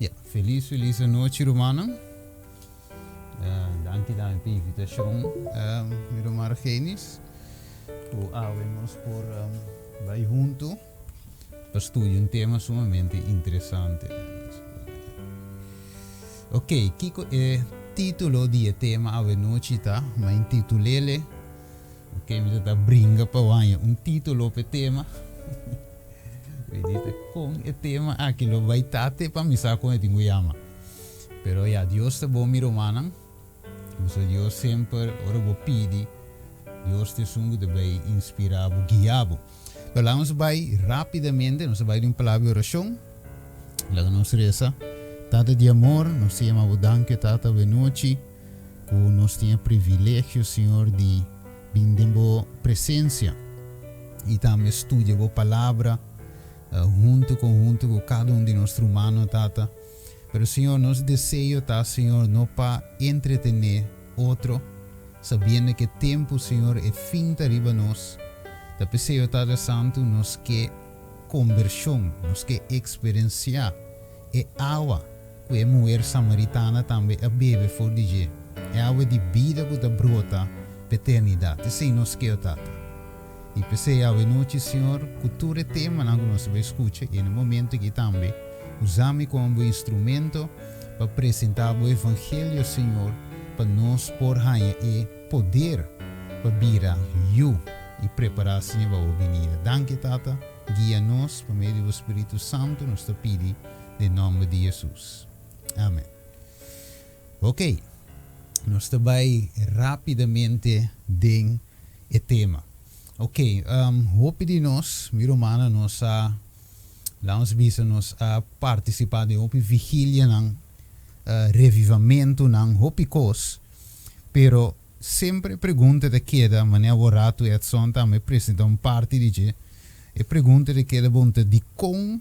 Ja, feliz noite, Romana. Dank je dan per invitação, meu nome é Argenis. Vamos por vai junto para estudar tema sumamente interessante. Ok, Kiko, título do tema ave noite tá, mas intitulele, ok, me tá brinca para título para tema. Vedete, com o tema aquilo vai tate para misa com o tinguiama. Pero ya, Dios te bom mi romanan. So Dios sempre ora bo pidi. Dios te sungo de vai inspirar, guiabo. Pero vamos vai rapidamente, nós vai uma palavra de oração. Lá nós reza. Tata de amor, nós te amamos danke tata benochi. Que nós tenha privilégio, Senhor, de bindembo presença. E também estudia a palavra. Junto com cada de nossos humanos, Tata. Pero, Senhor, nosso desejo, tá, Senhor, não para entretener outro, sabendo que tempo, Senhor, é fim de arriba nós. Da desejo, Tata Santo, nós quer conversão, nós quer experienciar. É água que a mulher samaritana também a bebe for dizer. É água de vida que da brota para eternidade. Assim nós quer, Tata. E pensei a noite, Senhor, cultura tema que nós vamos escutar e no momento que também usamos como instrumento para apresentar o Evangelho, Senhor, para nós por raia e poder para virar you e preparar, Senhor, para a venida. Danke, Tata, guia-nos por meio do Espírito Santo, nós te pedimos, em nome de Jesus. Amém. Ok, nós também rapidamente den o tema. Ok, hope de nós, meu irmão, nós vamos a participar de uma vigília, revivamento, hope cos, pero sempre pergunta de queda, maneira orato e ação também apresenta parte de que e pergunta de queda bonta de como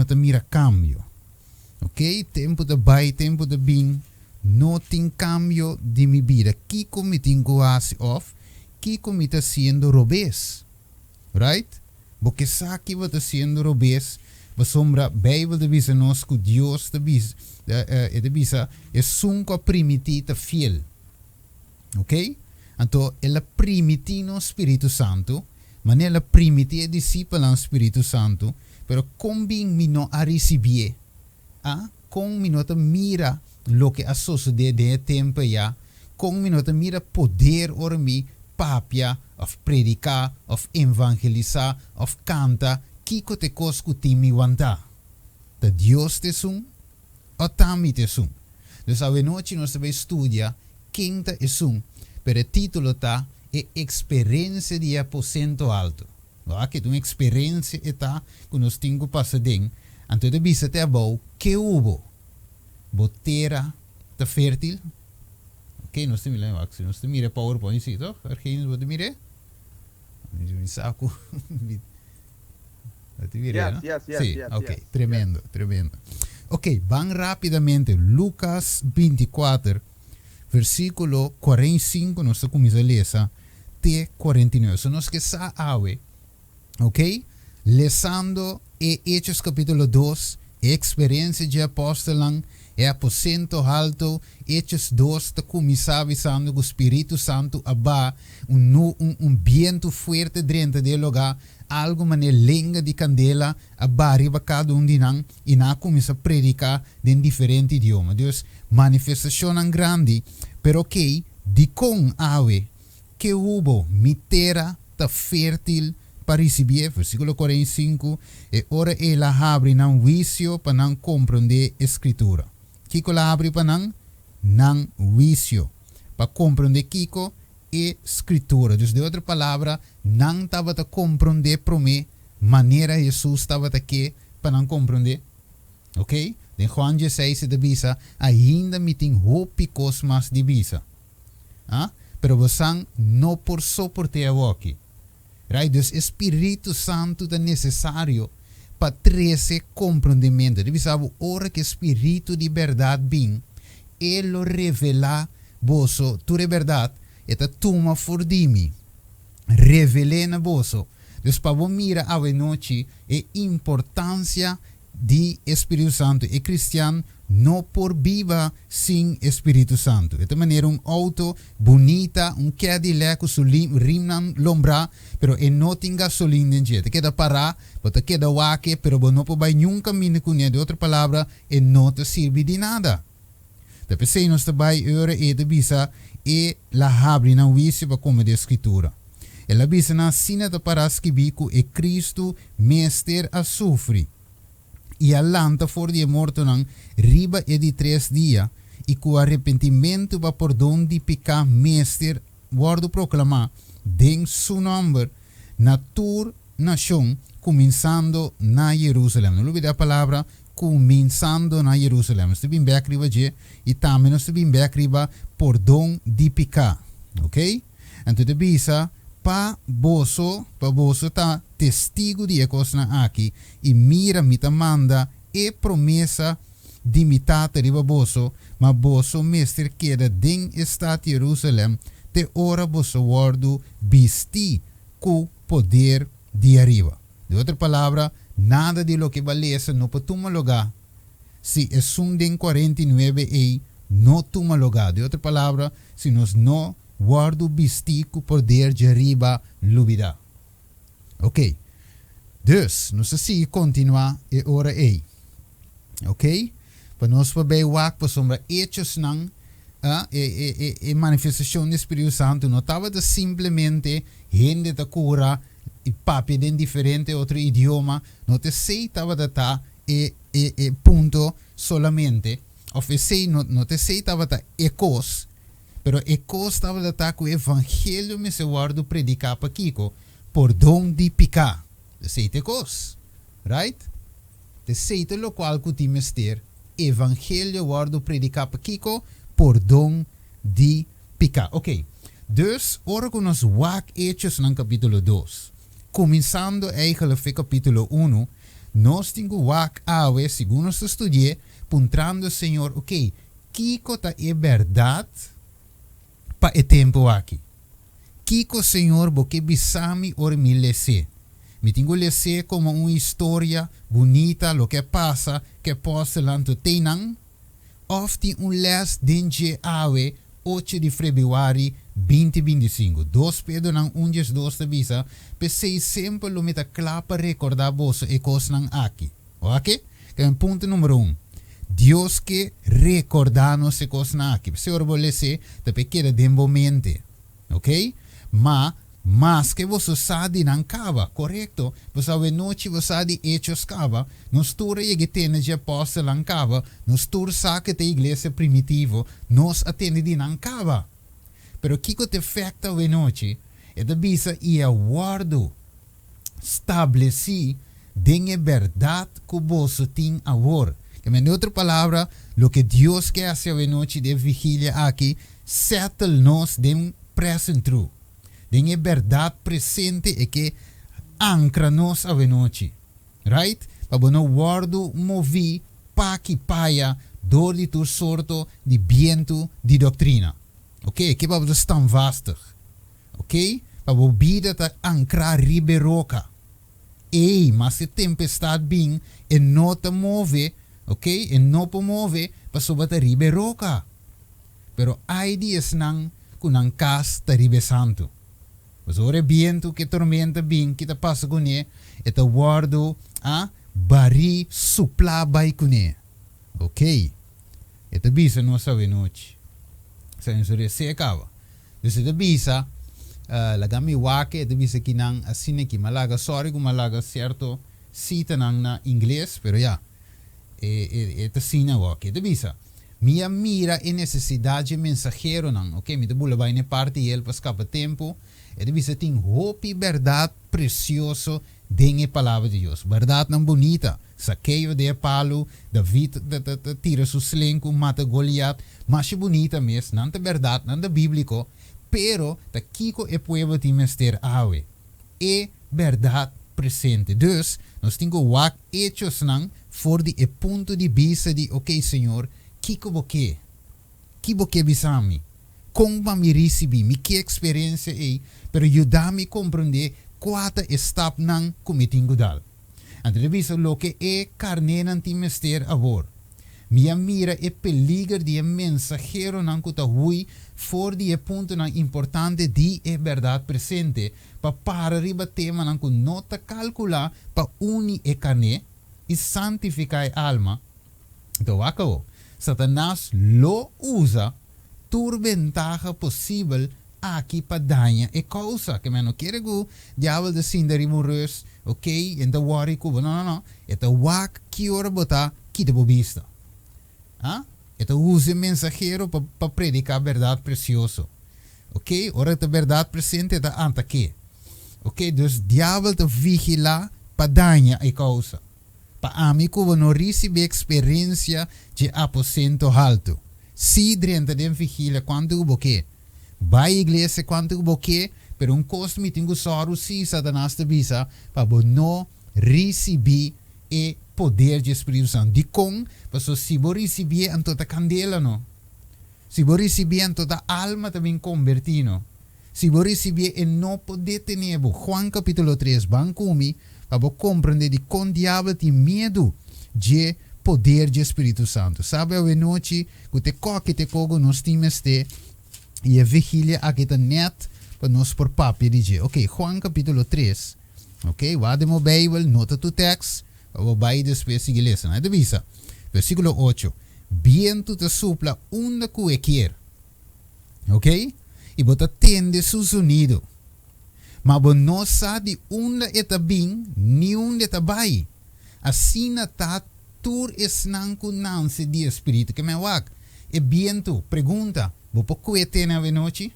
te mira cambio, ok, tempo de bai, tempo de bem, não tem cambio de minha vida, que como tenho off. Que como está sendo robês, right? Porque sabe que está sendo robês, a sombra Bíblia de visa nós que Deus de visa é sunco primitiva fiel, ok? Então ela primitiva no Espírito Santo, mas ela primitiva discípula no Espírito Santo, pero combin mi no a receber, com mi no te mira lo que a suceder de tempo já, com mi no te mira poder or mi papia, of predicar, of evangelizar, of canta, kiko te cosco timi wanta. Da Dios te sum, o tami te sum. Dus a noite nós vamos estudar quem te sum, pero o título tá é experiência de aposento alto. Que uma experiência está que nós temos passado, então de vista te abou que hubo, botera te fértil. Ok, nós temos lá, nós temos PowerPoint, sim, toch? Argenis, wat mire? Mi saco. Yes, ok, yes. tremendo. Ok, vamos rapidamente. Lucas 24, versículo 45, nós começamos a ler, até 49. So, nós que sa awe, ok? Lesando e Hechos capítulo 2, experiência de apóstolo, é aposento alto, Hechos 2, te começava avisando que o Espírito Santo aba viento forte dentro do lugar, algo maneira lenga de candela, aba arriba cada de nós, e na começa a predicar em diferente idioma. Deus, manifestação grande, pero ok, de com ave, que hubo mitera ta fértil para receber, versículo 45, e ora ela abre não juízo para não compreender a escritura. Kiko la abre para não juízo, para compreender Kiko e escritura. Dus de outra palavra, não estava a compreender para mim, maneira Jesus estava aqui para não compreender. Ok? De Juan 16 de bisa, ainda me tem roupas mais de bisa. Pero você não por suportar aqui. Right? Dus Espírito Santo é necessário para trazer compreendimento. Deve saber ora que Espírito de verdade vem, ele revela vosso tu verdade, e ta toma for di mi. Revela na vosso. Dus para mira a noite a importância de Espírito Santo. E cristiano não por viva sem Espírito Santo. De maneira auto bonita, Cadillac com rim na lombra, pero não tem gasolina dentro. Queda parar, bota queda wake, pero não pode nenhum caminho com ele. De outra palavra, não te serve de nada. Depois se nós trabalhamos ora e de bisa e la abre na wisi para como de escritura. Ela bisa na sina de para escrever que Cristo mestre a sofrer. E a lanta for de morto nang riba e de 3 dias e com arrependimento para perdão de pecar mestre guardo proclamar den su nome na tour nação começando na Jerusalém. Não olvide a palavra começando na Jerusalém. Nós temos bem riba je e também nós temos bem riba perdão de pecar. Ok? Então de bisa pa boso tá testigo de coisa aqui e mira mita manda e promessa de mitata riba boso, mas boso mestre queda den estado Jerusalém te ora boso guardo bisti com poder de arriba. De outra palavra, nada de lo que valesa no pa toma lugar. Se es un den 49 e no toma lugar. De outra palavra, se nós não guardo bistico poder de arriba lubida. Ok. Dus, nós assim continuar e ora ei. Ok? Para nós poder wak para sombra hechos nang manifestação do Espírito Santo não estava de simplesmente gente da cura e papi de diferente outro idioma, não te sei estava de tá e ponto solamente. Ou sei não te sei estava de ecos. Pero ecos estava de estar com o evangelho me se guardo predicar para Kiko por dom de picar. De seite ecos. Right? De seite lo qual que ti mester evangelho guardo predicar para Kiko por dom de picar. Ok. Dus, ora que nós wak hechos no capítulo 2. Começando eigenlijk no capítulo 1, nós temos wak awe, segundo nós estudie, puntrando Senhor, ok, Kiko ta é verdade pa e tempo aqui. Kiko Senhor porque bisami or mi lese. Me tengo lese como uma história bonita lo que passa que possa lanto tenang. Of ti un les denje awe 8 de februari 2025. 2 Pedro nang unjes 2 de visa. Pensei sempre lo meta clapa recordar vosso e cos nang aqui. Ok? Que é ponto número 1. Deus que recordar-nos se cos nang aqui. Se ora volesse, te pequena dembo mente. Ok? Mas que você sabe não cava, correto? Você sabe noite você sabe hechos cava, nos tur e tene de apóstolo não cava, nos tur saque da igreja primitivo, nos atende de não cava. Pero kiko te facta we noite, é da bisa e a guardo estabeleci dengue verdade que você tem agora. Que em outra palavra, lo que Deus quer hacer we noite de vigília aqui, settle nos dem present true. Dengue verdade presente e que ancra-nos a noite. Right? Para não guardo movi pa que paia door de tu sorto de viento de doutrina. Ok? Que para estar vastig. Ok? Para o vida ta ancrar riberoca. Ei, mas se tempestade bem e não te move, ok? E não te move para sobrata riberoca. Pero hay dias nang kunang kas ta ribe santo. Mas ora viento que tormenta bem que te passa com ele, e te guardo a bari supla by com ele. Ok? E te bisa não sabe noite. Sensore se acaba. Dus te bisa, lagami wake, te bisa kinang asine ki malaga, sorry kung malaga certo cita nang na inglês, pero ya, te sina wake, te bisa. Minha mira e necessidade mensageiro nang, ok? Me te bula vai ne parte e ele para escapa tempo. E você tem hope e verdade precioso dentro da palavra de Deus. Verdade não bonita. Saqueio de Paulo, David tira seu slenco, mata Goliat. Mas é bonita mesmo. Não é verdade, não é bíblico. Pero, da kiko e pueblo de mester awe. É verdade presente. Dus, nós temos wak hechos nang for de ponto de vista de, ok, Senhor, kiko boque? Que boque bisami? Como me recebi, me que experiência é, pero ajudar-me a compreender qual etapa não cometinho dal. Ante visto lo que é carne nanti mester avor. Minha mira é peligro de mensagero nan kuta hui for die punto nan importante di é verdade presente para riba tema nan ku nota calcula pa uni é carne e santificar a alma. Então acabou. Satanás lo usa tur ventaja possível aqui para danhar a causa. Que não quer que o diabo de cinda reus, ok? Então worry que não. Então wak que ora botar que de bobista. Então use mensagero para predicar a verdade preciosa. Ok? Ora a verdade presente está ante aqui. Ok? Dus diabo te vigila para danhar a causa. Para amigo não receber experiência de aposento alto. Se dentro de vigila quanto o boque. Vai à igreja quanto o boque, pero custo me tenho soro se Satanás te visa para não receber o poder de Espírito Santo. De com, porque se você receber em toda a candela, não. Se você receber em toda a alma também convertido. Se você receber e não poder ter Juan capítulo 3, van comigo, para compreender de com diabo tem medo de poder de Espírito Santo. Sabe, a noite, que te coque te cogo nos times te e a vigília aqui está net para nós por papi de ok, Juan capítulo 3. Ok, vade mo Bible, nota tu text, o vai después sigue lesa. Não é de visa. Versículo 8. Viento te sopla onde que quer. Ok? E bota tende su sonido. Mas você não sabe onde está bem, nem onde está bem. Assim está tur esnanco nance de espírito que me wak. E viento, pergunta, você pode ter na noite?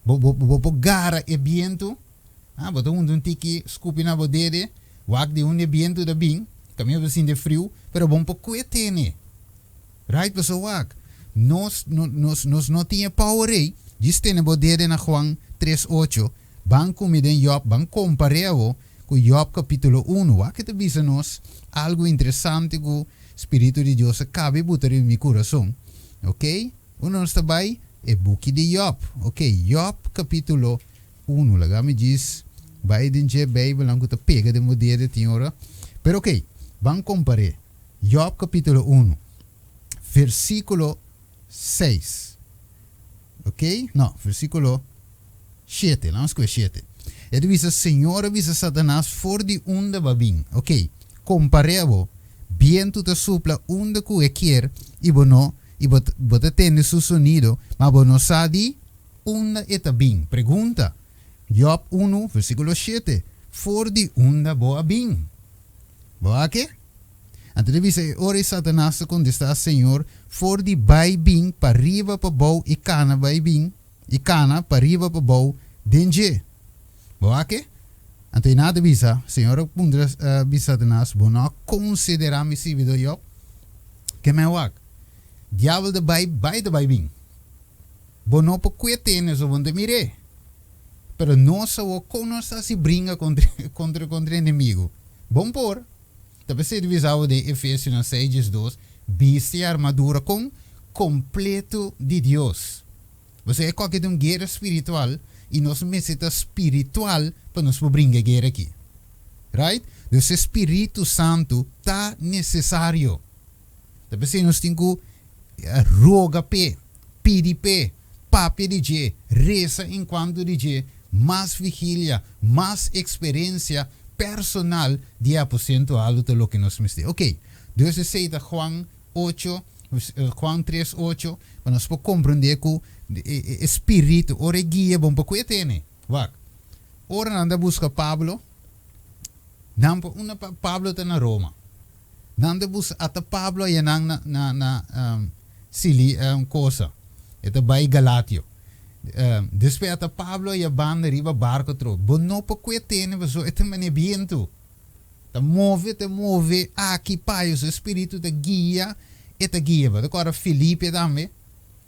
Você gara e viento? Você um tiki scooping na bodede, wak de onde viento da bem, caminho assim de frio, pero você pode ter ne. Right, você wak. Nós não tinha power aí. Diz tem na bodede na Juan 3:8. Van comida em Job, van compareo com Job capítulo 1. Aqui te visa nos algo interessante que o Espírito de Deus cabe botar em meu coração. Ok? Uno está bem? É book de Job. Ok? Job capítulo 1. Lagami diz, vai dentro da Bíblia, não te pega de modelo de hora. Pero ok, van comparar. Job capítulo 1, versículo 6. Ok? Não, versículo 7, vamos com 7. Ele diz, Senhor, avisa Satanás, for de onde va bem. Ok, comparebo, viento te sopla onde que quer, e bono, e bota tende su sonido, mas bono sabe onde está bem. Pergunta, Job 1, versículo 7, for de onde va bem. Boa que? Então ele diz, ora Satanás contesta, Senhor, for de vai bem, para riba para bom, e cana vai bem, e cana para riba para bom, denje. Boa que? Então nada bisa, Senhor, pundra bisa Satanás, bono considerar me se video Job, que me wak. Diabo de vai de vai bem. Bono po cuetene so bonde mire. Pero não só conosco se brinca contra inimigo. Bom por. Também se divisão de Efésios 6:2, viste a armadura com completo de Deus. Você é qualquer guerra espiritual e nós necessitamos espiritual para nos brincar guerra aqui. Right? Então, o Espírito Santo está necessário. Também se nós temos roga pé, pedir pé, papi de reza enquanto de mais vigília, mais experiência personal de aposento alto lo que nos miste. Ok, Deus aceita Juan 8, Juan 3:8, para nós compreender que o Espírito, ora guia, bom para que tem. Vak. Ora anda busca Pablo, não Pablo está na Roma. Nanda busca até Pablo e na Sili coisa. Ito by Galatio. Después até Pablo e a banda riba barco tro. Bono pa kuetene so ito manibiento. Te move aqui pai o espírito te guia e te guia. Agora Filipe também.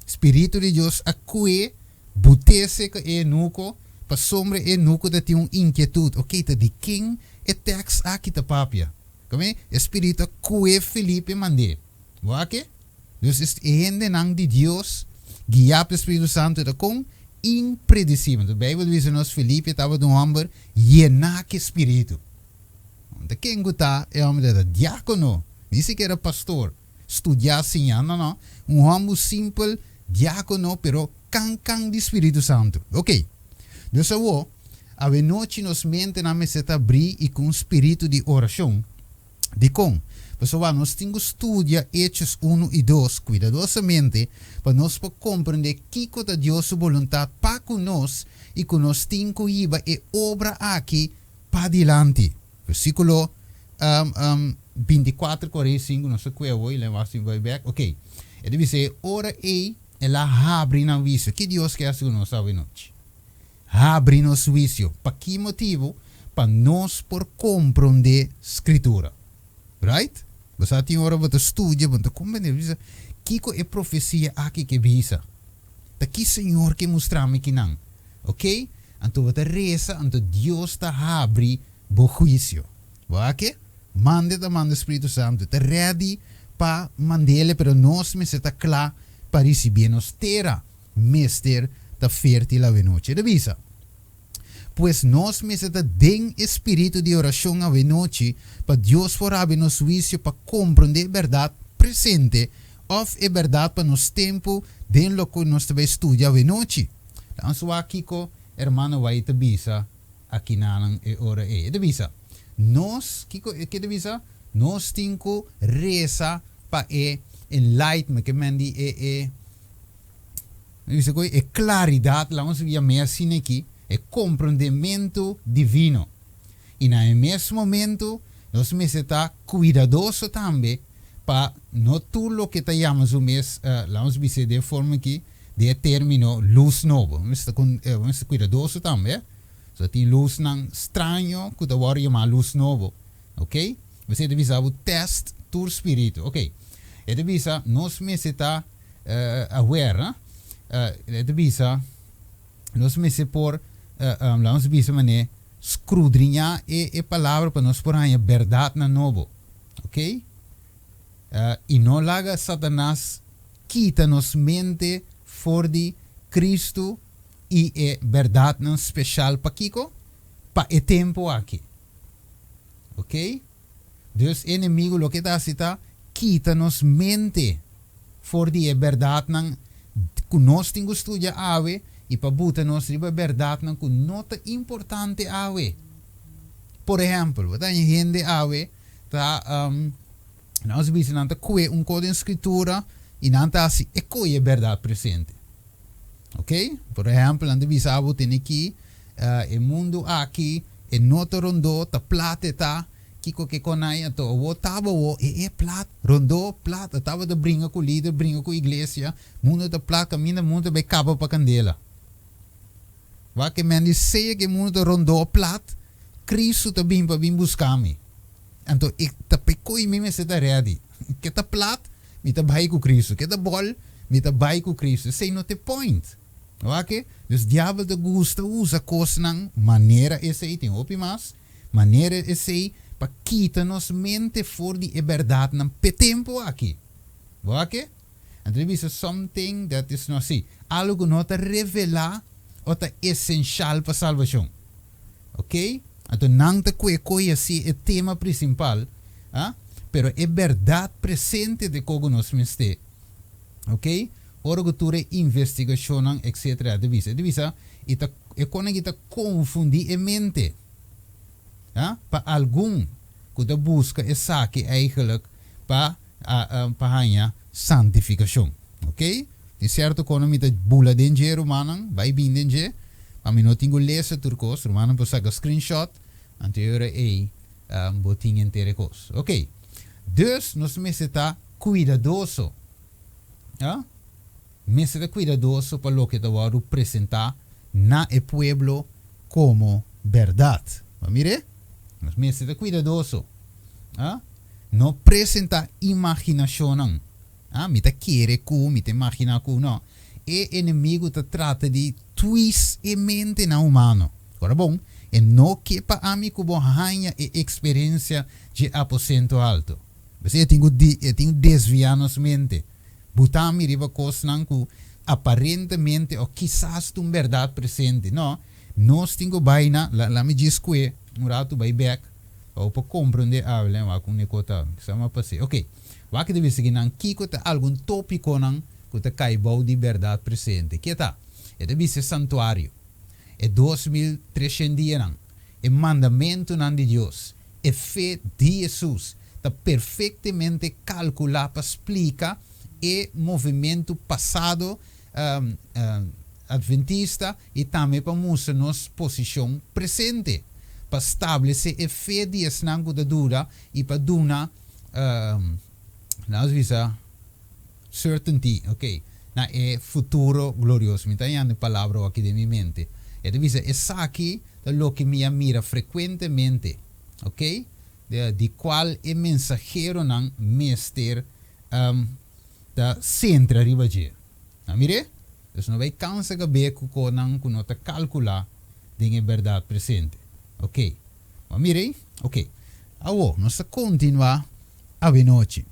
Espírito de Deus a cue butese que é nuco pa sombra é nuco de ter inquietude. Ok, te de quem é text aqui te papia. Como Espírito a cue Filipe mande. Ok? Dus is de nang de Deus guiar o Espírito Santo com impredicível. A Bíblia diz nos Filipe estava no amber llenar que Espírito. De quem guta é homem de diácono, nem sequer pastor. Estudiar assim, não. Homem simples, diácono, pero can de Espírito Santo. Ok. Então, a noite nos mente na meseta abrir e com espírito de oração. De com. Pessoal, nós temos que estudar Hechos 1 e 2 cuidadosamente para nós compreender que é Deus sua vontade para nós e que nós temos que ir a obra aqui para adiante. Versículo 24, 45, não sei qual é hoje, vai back. Ok. Ele diz, ora ela abre na vício. Que Deus quer que nós sabe noite? Abre nos vício. Para que motivo? Para nós por compreender escritura. Right? Você tem hora para estudar, para compreender. Que é profecia aqui que visa? Daqui Senhor que mostra-me que não. Ok? Então você reza, então Deus está abre o juízo. Ok? Mande o Espírito Santo. Está ready para mandar, pero nós me está claro para receber nos terra. Mester está fértil a noite. De visa. Pues nós me está den espírito de oração a noite para Deus for abrir nos juízo para compreender a verdade presente ou a verdade para nos tempo de lo que nós vai estudar a noite. Então, aqui com hermano vai te visa aqui na hora de visa. Nós, que de visa? Nós temos que rezar para enlightenment, que mandi claridade, lá nós vamos assim aqui, compreendimento divino. E no mesmo momento, nós está cuidadoso também para não tudo o que te chamamos o mês, lá nós vamos de forma aqui, de termino luz novo. Vamos cuidadoso também. So, tem luz não estranho, que te vai chamar luz novo. Ok? Você deve saber o teste do espírito. Ok? E deve saber, nós está aware, deve saber, nós por vamos ver mané escudrinhar a palavra para nós por a verdade na novo, ok? E não laga Satanás quita nos mente for de Cristo e a verdade não especial para Kiko para o tempo aqui, ok? Deus inimigo lo que está quita nos mente for de a verdade não que nós temos que estudar ave e para botar nós a verdade não com nota importante ave. Por exemplo, tem gente ave tá nós visitamos um código de escritura e não está assim é a verdade presente. Ok? Por exemplo, nós visitamos tem aqui o mundo aqui e nota rondo tá plata tá que conai to o tava o plat rondo plata tava de brinca com líder brinca com igreja mundo da plata caminha mundo be cabo para candela. Wa que men diz que mundo rondo plat Cristo tá bem para bem buscar-me. Então ik tá pecoi me se tá ready. Que tá plat me tá vai com Cristo, que tá bol me tá vai com Cristo. Say not the point. Ok? Dus diabo te gusta usa coisa não maneira esse tem opimas maneira esse para quita nos mente for de verdade não pe tempo aqui. Ok? Então isso something that is não assim algo não te revelar ou te essencial para salvação. Ok? Então não te coisa assim é tema principal, pero é verdade presente de como nós meste. Ok? Orgotura investigação etc. Divisa e quando kita confundir a mente. Para algum que te busca e saque eigenlijk para a santificação. Ok? De certo quando me te bula dinheiro manang, vai bem dinheiro, a mim não tenho lesa turcos, manang po saca screenshot, anterior botinho inteiro cos. Ok? Dus nós me está cuidadoso. Me está cuidadoso para lo que te voy a representar na el pueblo como verdade. Mire? Nós me está cuidadoso. Não apresenta imaginação. Me te querer cu, me te imagina cu, não. E inimigo te trata de twist e mente na humano. Agora bom, e não que para a mim como ganha e experiência de aposento alto. Você tem que desviar nossa mente. Botar me riba coisa não que aparentemente ou quizás tu verdade presente. Não, nós temos que baina, lá me diz que um rato vai back. Ou para compreender habla, wa com necota. Sama passe. Ok. Wa que deve seguir nan kiko ta algum tópico nan que ta caibou de verdade presente. Que tá? É deve ser santuário. É 2300 dias nan. É mandamento nan de Deus. É fé de Jesus. Tá perfeitamente calculado para explicar e movimento passado adventista e também para mostrar nossa posição presente. Para estabelecer a fé de esnango da dura e para dar certainty, ok? Na é futuro glorioso. Me está a palavra aqui de minha mente. É aqui lo que me mira frequentemente, ok? De qual é mensagero nan mester da centra riba je. Na mire? Dus não vai cansa que beco com nan kunota calcular de verdade presente. Ok? Ma mire? Ok. Awo, nós continuar a noite.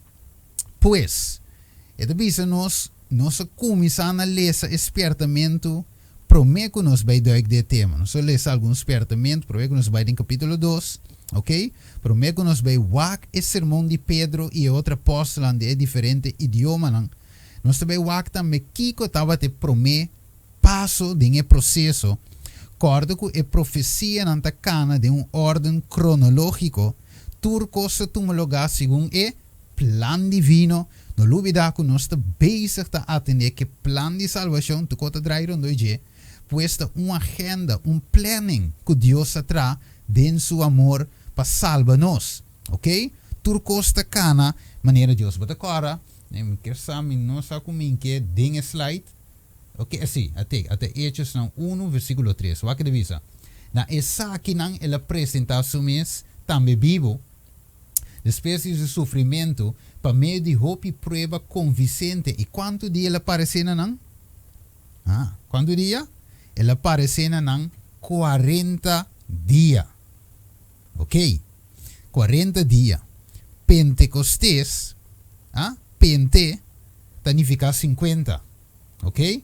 Pois, é de nós começar a ler espertamento prometo que nos vai dar de tema. Nós lemos algum espertamento, prometo que nos vai em capítulo 2, ok? Prometo que nos vai wak e sermão de Pedro e outra apóstola de diferente idioma. Nós também wak também kiko estava te prometo passo de processo. Cordo que a profecia não está cana de ordem cronológico. Turco se toma lugar segundo o plan divino. Não duvida que nós estamos bezig a atender que plan de salvação tu conta drair onde je. Puesta uma agenda, planning que Deus traz de seu amor para salvar-nos. Ok? Turco está cana maneira Deus bota agora. Nem quer saber não sabe como que tem slide. Ok, assim, até Hechos 1, versículo 3. O que devisa? Na essa aqui não ela apresentação mês também vivo. Depois de sofrimento, para meio de hope e prova convincente. E quanto dia ela apareceu não? Quanto dia? Ela apareceu não 40 dias. Ok? 40 dias. Pentecostes, Pente, significa 50. Ok?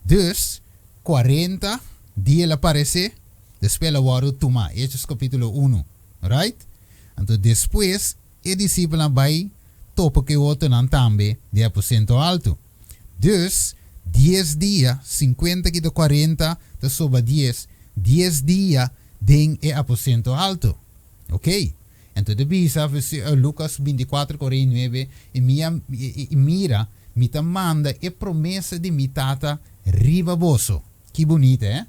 Dus, 40 dias ela aparece, depois ela vai tomar. Hechos capítulo 1. Right? Então, depois, o discípulo vai topa que o outro não também de aposento alto. Dus, 10 dias, 50 que de 40, da soba 10 dias den e aposento alto. Ok? Então, depois, Lucas 24, 49, e mira, me manda e promessa de mitata riba bosso. Que bonita,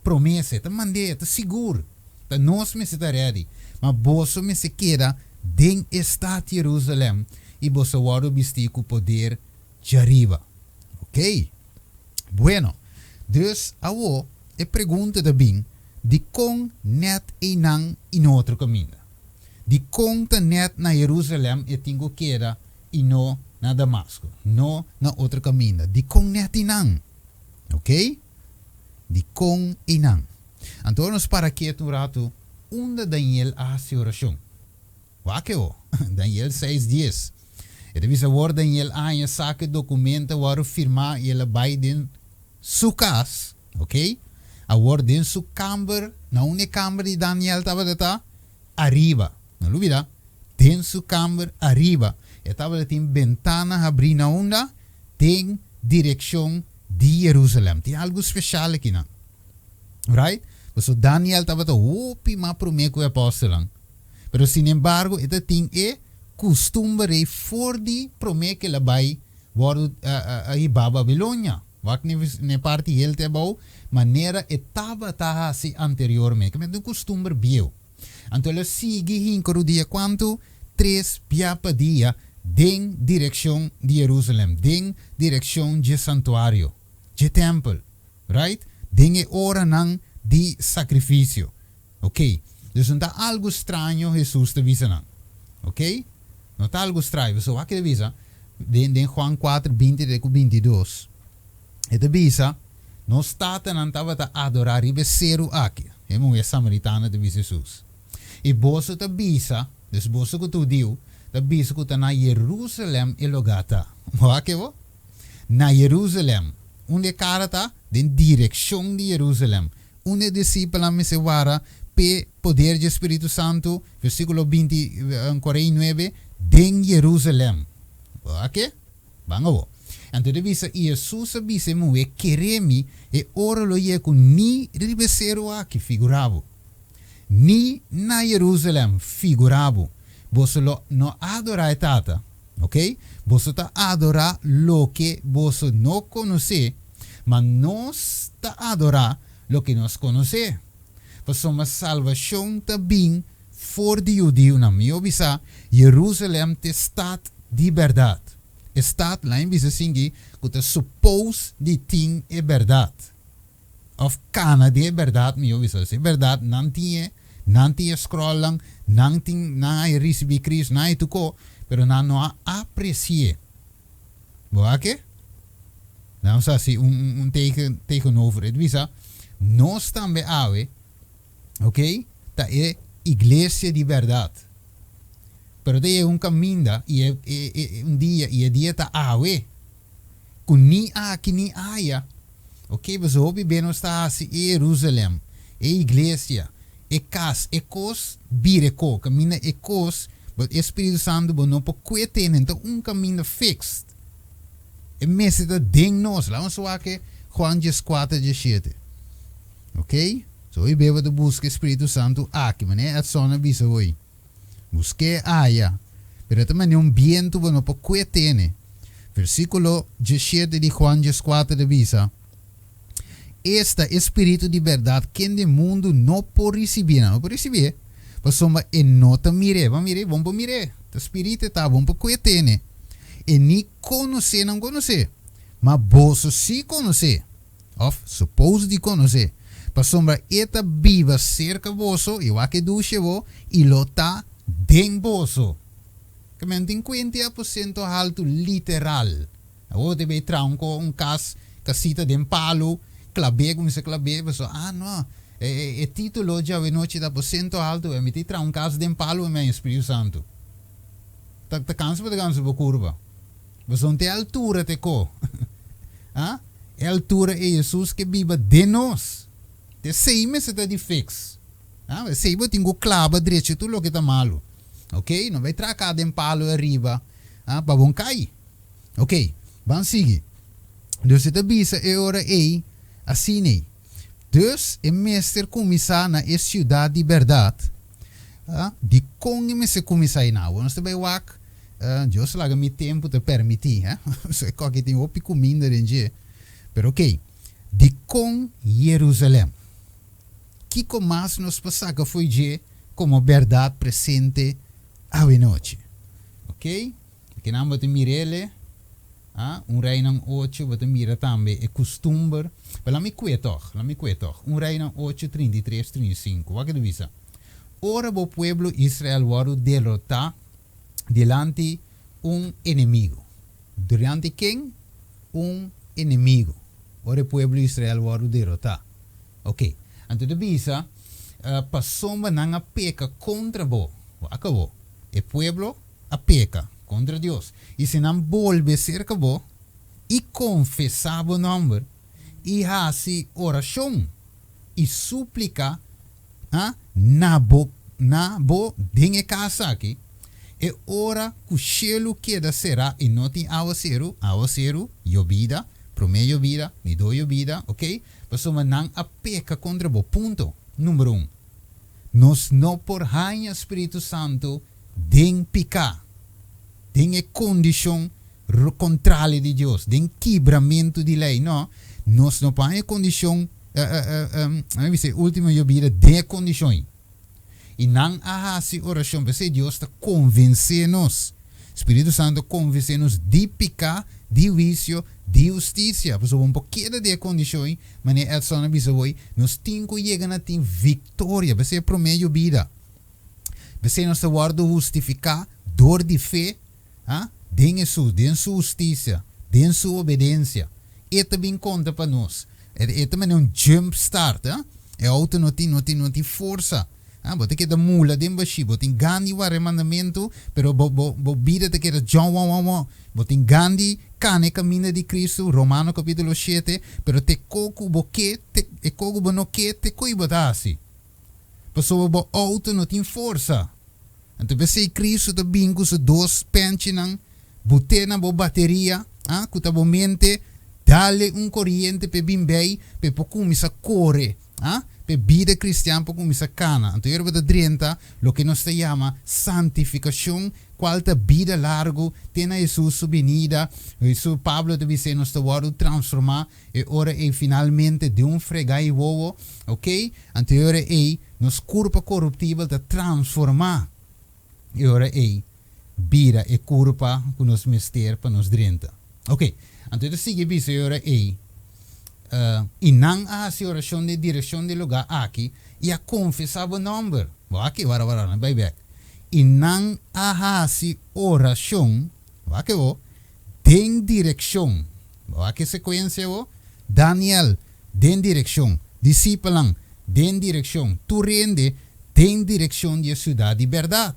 Promessa, te mandei, te seguro. Te nós me se ready. Mas bosso me se queda den estado Jerusalém e bosso waro bisti com poder de arriba. Ok? Bueno, dus awo e pergunta também de com net e nang in outro caminho. De com te net na Jerusalém e tingo queda e no na Damasco, no na outro caminho. De com net e nang. Ok? De com e nang. Então nos para que um rato onde Daniel hace oração. Wakeo, Daniel 6:10. E deve saber Daniel a saque documento para firmar e ela vai dentro sua casa, ok? A war dentro sua câmara, na única câmara de Daniel estava arriba. Não duvida? Dentro sua câmara arriba. E estava tem ventana abrir na onda, tem direção de Jerusalém. Tem algo especial aqui, não? Right? So Daniel estava opi ma prometo o apóstolo. Pero sin embargo, ito ting costumbre for di prometo que la vai war a Babilonia. Wak ne parte ele te bau maneira etava ta assim anteriormente. Que é um costume bio. Então ela sigue em dia quanto 3 piapa dia den direção de Jerusalém, den direção de santuário, de templo, right? Den hora nang de sacrifício. Ok? Dus não está algo estranho Jesus te visa não. Ok? Não está algo estranho. So, aqui te visa, den Juan 4, 20 e 22. E te visa, não está não estava a adorar e beseru aqui. É uma samaritana te visa Jesus. E boso te visa, dus boso que tu diu, te visa que tu na Jerusalém e logata. Aqui vo? Na Jerusalém. Onde cara tá? Den direção de Jerusalém. Une discípula me se vara pe poder de Espírito Santo, versículo 49, den Jerusalém. Ok? Bango. Então, devisa Jesus avisa mu e queremi e ora lo ye com ni ribesero aqui figuravo. Ni na Jerusalém figuravo. Você não adora a tata, ok? Você está adora lo que você não conhece, mas nós está adora lo que nós conhece. Porque uma salvação também for de judeu na minha visão, Jerusalém te estado de verdade. Estado lá em visão assim que te suppose de ting é verdade. Of cana de verdade, minha visão, é verdade, não tinha scrollang, não tinha receber Cristo, não tuko, pero não aprecie. Boa que? Não sei se tegenover het visa, nós também ave, ok? Tá é igreja de verdade. Pero daí é caminho e dia tá ave. Com ni aqui ni aia. Ok, mas o bem não está assim, Jerusalém, é igreja. E cas, e cos, bireco, caminho e cos, mas o Espírito Santo não pode ter então caminho fixo. E mesmo da dengnos, lá vamos falar que Juan 4:17. Ok? So eu bebo de busca Espírito Santo aqui, mas é a zona bisa hoje. Busque aia, pero também viento não pode ter. Versículo 17 de Juan 4 de bisa. Este espírito de verdade que no mundo não pode receber, mas soma e não te mire, vamos mire, o espírito está bom para conhecer, e nem conhecer, não conhecer, mas você sim conhecer, ou suppose de conhecer, mas soma eta viva cerca vosso, e o que duche vo, e lo tá den vosso, que men tem 50% alto literal, ou deve trazer caso, casita de palo, clave, como se clave, pessoal, não, é título já a noite da porcento alto, é meter um caso de palo é meu Espírito Santo. Tá cansa para curva. Mas não tem altura te co. É altura é Jesus que vive de nós. Te sei me se tá de fix. Sei que tenho clava direito tudo o que tá malo. Ok? Não vai tracar de palo arriba, para bom cair. Ok? Vamos seguir. Dus het bisa é hora aí. Assim, dus o mestre começar na cidade de verdade, de como se começar na nós também wak, Deus laga mi tempo te permitir, so é que tem opi comida dentro, pero ok, de com Jerusalém, que mais nos passar que foi de como verdade presente a noite, ok, que não vou te mirele. Reino 8, wat mira também é costume. Lá me cueto. Reino 8, 33, 35. Wat que visa? Ora o pueblo Israel waru derrotar delante inimigo. Durante quem? Inimigo. Ora o pueblo Israel waru derrotar. Ok. Então visa, passou uma peca contra bo. Acabou. O pueblo a peca contra Deus. E se não volve cerca bo e confessar o nome e fazer oração e suplicar na bo dengue casa aqui e ora que o cielo queda será e não tem aguaceiro, llovida, promete llovida, me dou llovida, ok? Mas não a peca contra bo, ponto. Número 1. Nós não por rainha Espírito Santo den picar. Tem condição contrária de Deus, tem quebramento de lei, não? Nós não temos condição, última vida, de condições. E não há essa oração, porque Deus está convencendo-nos. Espírito Santo convence-nos de pecar, de vício, de justiça. Porque um pouquinho de condições, mas é só na visão hoje, nós temos que chegar a ter vitória, porque é prometo vida. Porque nós estamos justificar, dor de fé, den Jesus, den sua justiça, den sua obediência. E também conta para nós. E também é jump start. É auto não tem força. Bote que da mula, den baixi, bote gandhi o remandamento, pero vida te queda John bote gandhi cane caminho de Cristo, Romano capítulo 7, pero te coco boquete, e coco bonoquete, coi botasi. Pessoa bo auto não tem força. Então você Cristo tá bem com os dois pentes nang botena bo bateria, que tá bo mente dale corrente pe bem bem, pe pouco misa corre, pe vida cristiana pouco misa cana. Então eu vou 30 lo que nos chama santificação, qual tá vida largo, tem a Jesus subvenida, Jesus Pablo te dice nos word transformar e ora e finalmente de fregai vovo, ok? Então ora e nos corpo corruptível te transformar. E ora e vida e corpo que nos mister para nos 30. Ok, então eu sigo bisa ora e inang a si oração de direção de lugar aqui e a confessar o número. Aqui, vara, vai back. Inang a si oração, aqui o, den direção. Aqui sequência o, Daniel, den direção. Discípulang, den direção. Tu rende, den direção de cidade de verdade.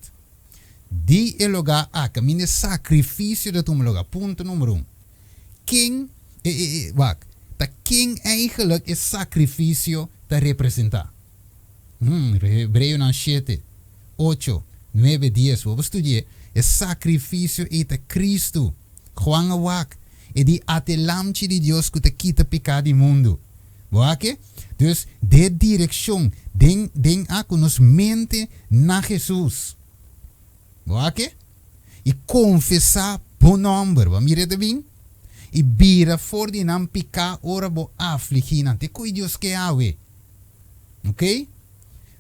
Di el lugar a caminho sacrifício de tu lugar. Ponto número 1. Quem quem eigenlijk is sacrifício te representar? Hebreus 7, 8, 9, 10. Vamos estudar. É sacrifício e te Cristo. Juan wak. É de atelamche de Deus que te quita pecado do mundo. Wake? Dus de direção. Den a que nos mente na Jesus. Wake? E confessar bom nome. Vamos mirar bem? E bira for de não picar ora bo afligina. Te coi Deus que awe. Ok?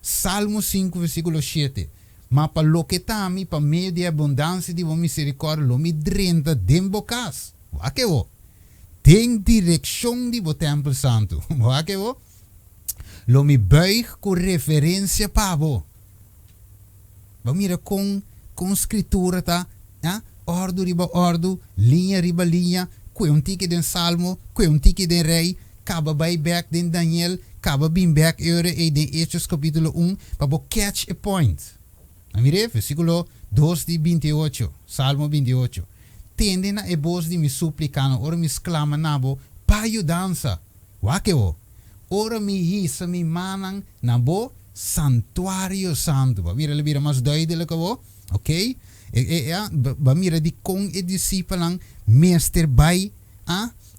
Salmo 5, versículo 7. Mas para lo que tami, para meio de abundância de misericórdia, lo me drenta den bocas. Wake wo? Den direção de bo templo santo. Wake wo? Lo me buig com referência para bo. Vamos mirar com escritura, tá? Ordo riba ordo, linha riba linha, que tiki den salmo, que tiki den rei, kaba bij back den Daniel, kaba bin back eure e den Hechos capítulo 1, para catch a point. Amire, versículo 2 de 28, Salmo 28. Tende na e voz de mi suplicano, ora mi exclama nabo, pa dança. Wakeo, ora mi hisa mi manang nabo, santuário santo. Mira, le mira mais duidelijk, ok? Mira di kong e discípulang meester bij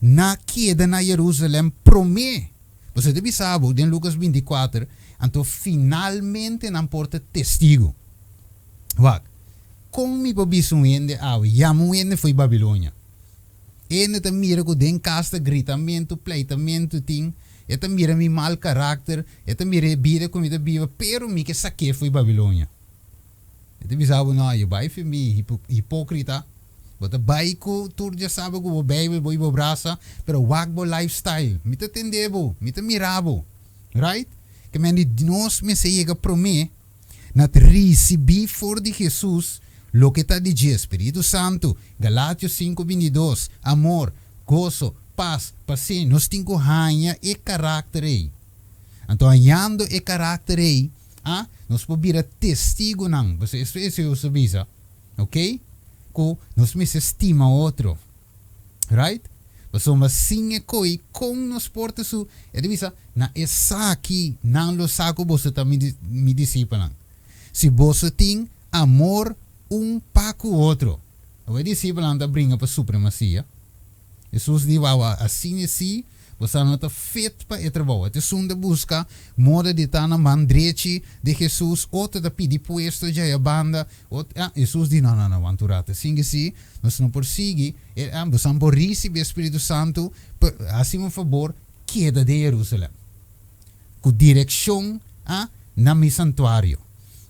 na queda na Jerusalém promê. Você deve saber, em Lucas 24, então finalmente não porta testigo. Wak, com mi pobisuende yamuende foi Babilônia. E neta mira que den casta gritamento, pleitamento ting, eta mira mi mal carácter, eta mira vida como ita biva, pero mi que saque foi Babilônia. Ito bisabu na yo bai fi mi hipokrita. Bota bai ko tur ja sabe ko Bible boy bo brasa, pero wag bo lifestyle. Mita tendebo, mita mirabo. Right? Que men di nos me se llega prome nat recebi for de Jesus lo que tá de Espírito Santo. Galátios 5:22. Amor, gozo, paz, paciência, nos tingo hanha e carácter aí. Então hanhando e carácter aí, nós podemos testigo não, você isso eu sabia, ok? Que nós me estima outro, right? Você mas sim é coi com nos porta su, é divisa na essa aqui não lo saco você também me discípula. Se você tem amor para com o outro, o discípulo anda brinca para supremacia. Jesus diz assim assim. Você não está feito para esse trabalho. Você sonda busca moda de estar na mandrete de Jesus, outra da pedir puesto já a banda. Jesus diz, não, aventurata. Sim que sim, nós não persegue. Você não pode receber o Espírito Santo, assim, por favor, queda de Jerusalém. Com direção na meu santuário.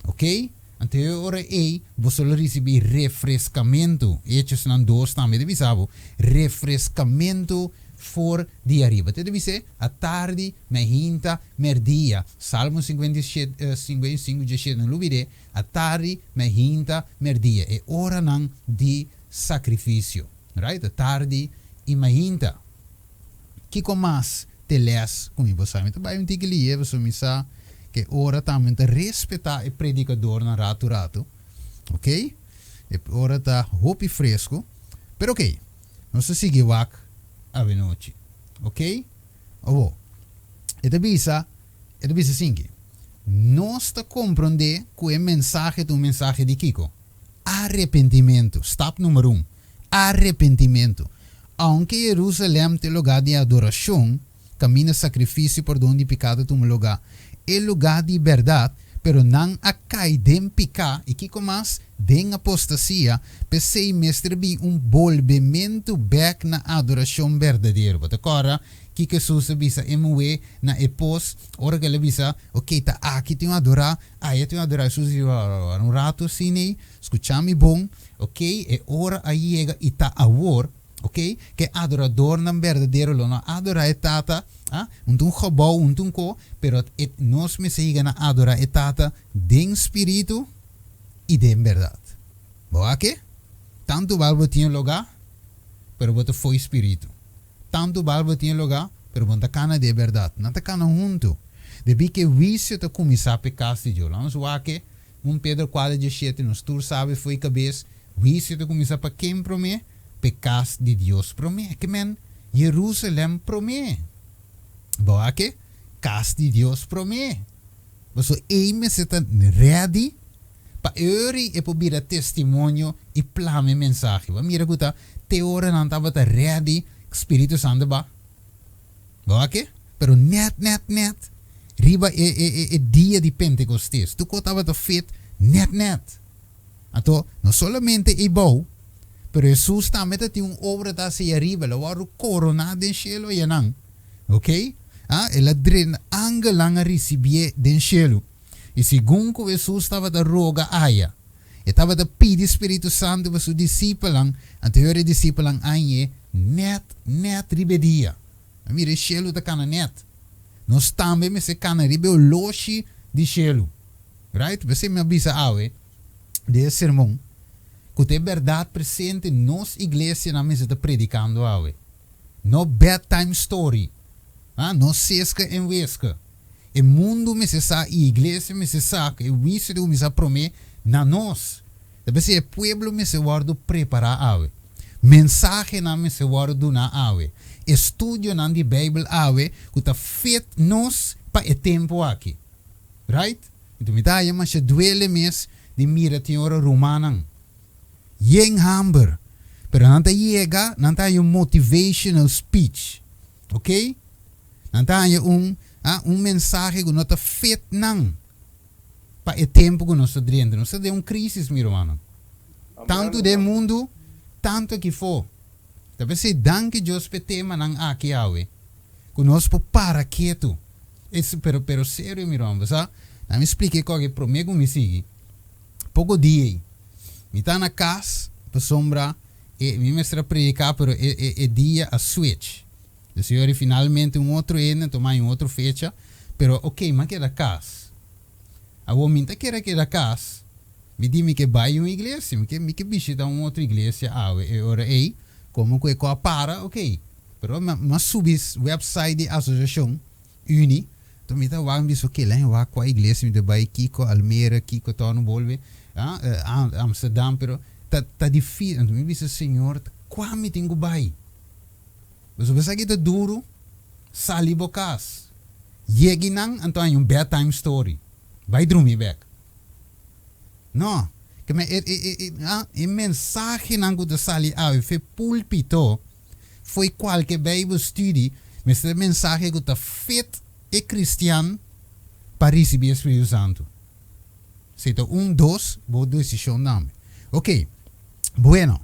Ok? Então, agora você vai receber refrescamento. Hechos não dois também, deve saber. Refrescamento for de arriba. Te deve ser a tarde, mehinta, merdia. Salmo 55, 17, não lubide. A tarde, mehinta, merdia. É hora não de sacrifício. Right? A tarde e mehinta. Que com mais te les comigo sabe. Então, vai um tique ali, você me sabe que hora também te respeitar o predicador na rato. Ok? É hora tá roupa fresco. Pero ok. Nós seguimos a noite, ok? Oh, ito bisa assim que nós te compreender que o mensagem do mensagem de Kiko. Arrependimento. Step número 1. Arrependimento. Aunque Jerusalém é lugar de adoração, caminho sacrifício por onde pecado tu lugar. É lugar de verdade, pero não acai den picar e que mais den apostasia, pensei mestre bi volvimento back na adoração verdadeira. Bota agora que Jesus bisa emue na epos, ora que ele bisa, ok, tá aqui tem adorar, aí tem adorar Jesus um rato cine, escutami bom, ok, e ora aí chega e tá awor, ok, que adorador na verdadeiro lo na adorar é tata, um gebouw, um co, pero nós me siga na adorar é tata den espírito e den verdade. Boa que? Tanto balbo tinha lugar, pero bota foi espírito. Tanto balbo tinha lugar, pero bota cana de verdade. Não tá cana junto. Debi que vício te começar a pecar de Deus. Vamos lá que Pedro 4:17 nos tur sabe foi cabeça, vício te começar para quem promete? Pecar de Deus promete. Que men Jerusalém promete. Boa que? Cas de Deus promete. Você me se tá ready para euri e para testemunho e plame mensagem. Vamos mira guta, te ora não estava ready, Espírito Santo ba. Boa que? Pero net. Riba é dia de Pentecostes. Tu estava fit net. Então, não somente é bom, pero Jesus também tem uma obra da se arriba, lá o coronado em cielo e não. Ok? Ela drena angelang a receber den cielo. E segundo que Jesus estava da roga aia, estava da pedir Espírito Santo para seus discípulos, anterior discípulos aie net ribedia. A mira cielo da cana net. Nós também me se cana ribe o loshi de cielo. Right? Você me avisa awe de sermão. Que é verdade presente nos igreja na mesa está predicando awe. No bedtime story. No sesca em vesca. O mundo me se sabe, a igreja me se sabe, o vício de me se promete na nós. Deve ser o povo me se guarda preparar awe. Mensagem na me se guarda na awe. Estudio na de Bíblia awe, que está feito nós para o tempo aqui. Right? Então me dá mas se duele mes de mira teora romana. Yen hamber. Pero não tá chega, não tá motivational speech. Ok? Não tá mensagem que não está feito não. Para o tempo que nós estamos dentro. Nós estamos em uma crise, meu irmão. Tanto do mundo, tanto que for. Talvez se danke Deus pe tema não aqui awe. Que nós para quieto. Pero sério, meu irmão. Sabe? Não me explique qual é o problema que me sigue. Pouco dia. Me tá na casa, para sombra, e me mestra predicar, pero é dia a switch. O senhor finalmente outro ano, tomar outra fecha, pero ok, mas que da casa. A homem tá queira que da casa, me diz que vai uma igreja, me que visita outra igreja, e ora ei, como que a para, ok. Pero mas subis website de associação, uni, então me tá vang bis ok, lá com a igreja, me vai Kiko, Almeida, Kiko, Tono, Bolve, Amsterdam, pero tá difícil. Então me diz Senhor, qual me tenho vai? Você pensa que tá duro, sali bocas. Yegi nang, então é bedtime story. Vai dormir back. Não, que a mensagem nang que sali foi púlpito, foi qualquer Bible study, mas a mensagem que tá feito é cristiano para receber o Espírito Santo. Seita 1, 2, boa decisão nome. Ok, bueno.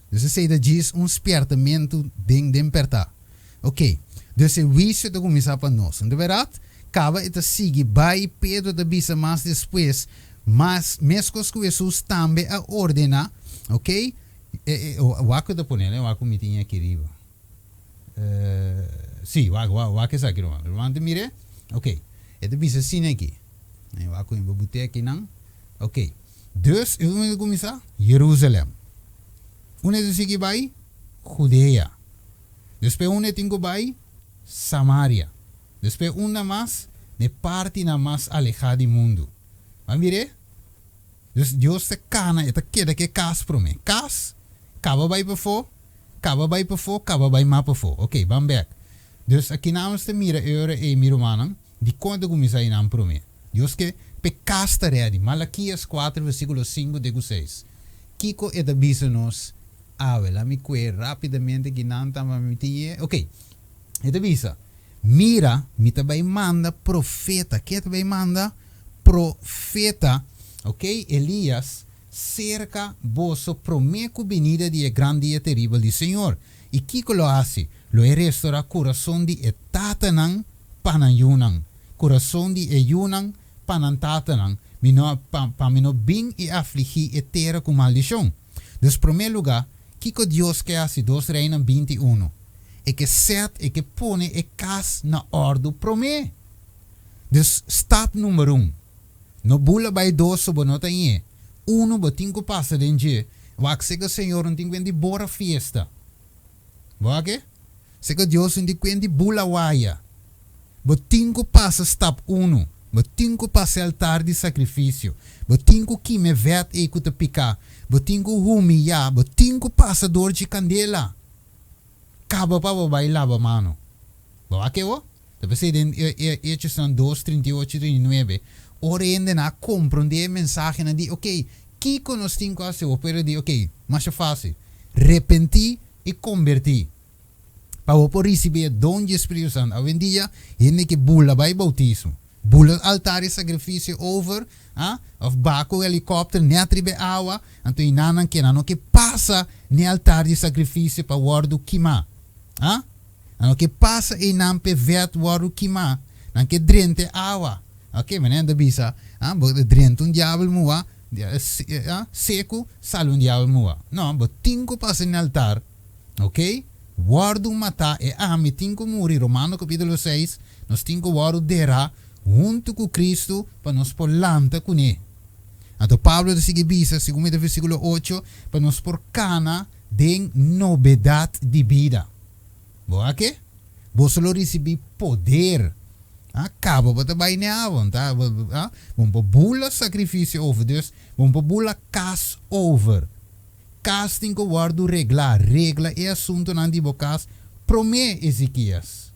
Você sei diz despertamento de despertar. Ok, então o vício de começar para nós. De verdade, acaba de seguir vai Pedro da bisa mais depois, mas mesmo que Jesus também a ordenar, ok? O aco da ponele, o aco me tinha aqui riba. Sim, o aco é aqui, Romano. Mire, ok. É da bisa assim aqui. O aco em babute aqui não. Ok. Dus, eu vou começar Jerusalém. Una de sige vai Judea. Después una tengo vai Samaria. Después una más de parte na más alejada do mundo. Mas mire, Deus te cana e te queda que cas pro me. Cas, caba vai para fo, caba vai ma para fo. Ok, vamos back. Dus aqui namens te mira eure e miro manan, di quanto começa aí nam pro me. Dios que pecasta ready. Malaquias 4, versículo 5 de 6. Kiko et avisa-nos. Lá me que rapidamente que não está me ok. Et avisa. Mira, me também manda profeta. Que também manda profeta. Ok? Elias cerca vosso promeco venida de grande e terrível de Senhor. E Kiko lo hace. Lo restaura coração de etatanan panayunan. Coração de eyunan panantatanan. Para mim bem e afligir e terra com maldição. Dus, primeiro lugar, Kiko Deus que hace 2 Reina 21. E que set e que pone e cas na ordem promê. Dus, stap número 1. No bula by 2 so bonota in. 1 botinco passa dentro. Wak se que Senhor não tem que bora fiesta. Wak? Se que Deus não tem que bula waya. Botinco passa step 1. Botinco passa altar de sacrifício. Botinco que me vet e que te pica. Botinco humilha. Botinco passa dor de candela. Caba para bailar mano. Wak o? Depois se den Hechos 2, 38, 39. Orende na compreender mensagem na di, ok, Kiko nos tem quase opera di, ok, mas é fácil. Repentir e convertir. Para o receber dom de Espírito Santo. Hoje em dia, ele que bula vai bautismo. Bula altar e sacrifício over, of baco helicóptero, neatribe água, então inanan que passa ne altar de sacrifício para o kima. Ano que passa e não pe vet o kima, não que drente água. Ok, mas ainda bisa, drento diabo mua, seco, sale diabo mua. Não, mas tinco passa no altar, ok? Guardo mata e ame tinco muri, Romano capítulo 6, nós tinco guardo dera, junto com Cristo, para nos por lanta com ele. Então Pablo de sigue bisa, segundo o versículo 8, para nos por cana de novidade de vida. Boa que? Você lo recebi poder. Acaba para trabalhar neavon, tá? Vamos bula sacrifício over, dus vamos bula cas over. Cas tem que guardo regla é assunto não de bocas promê Ezequias.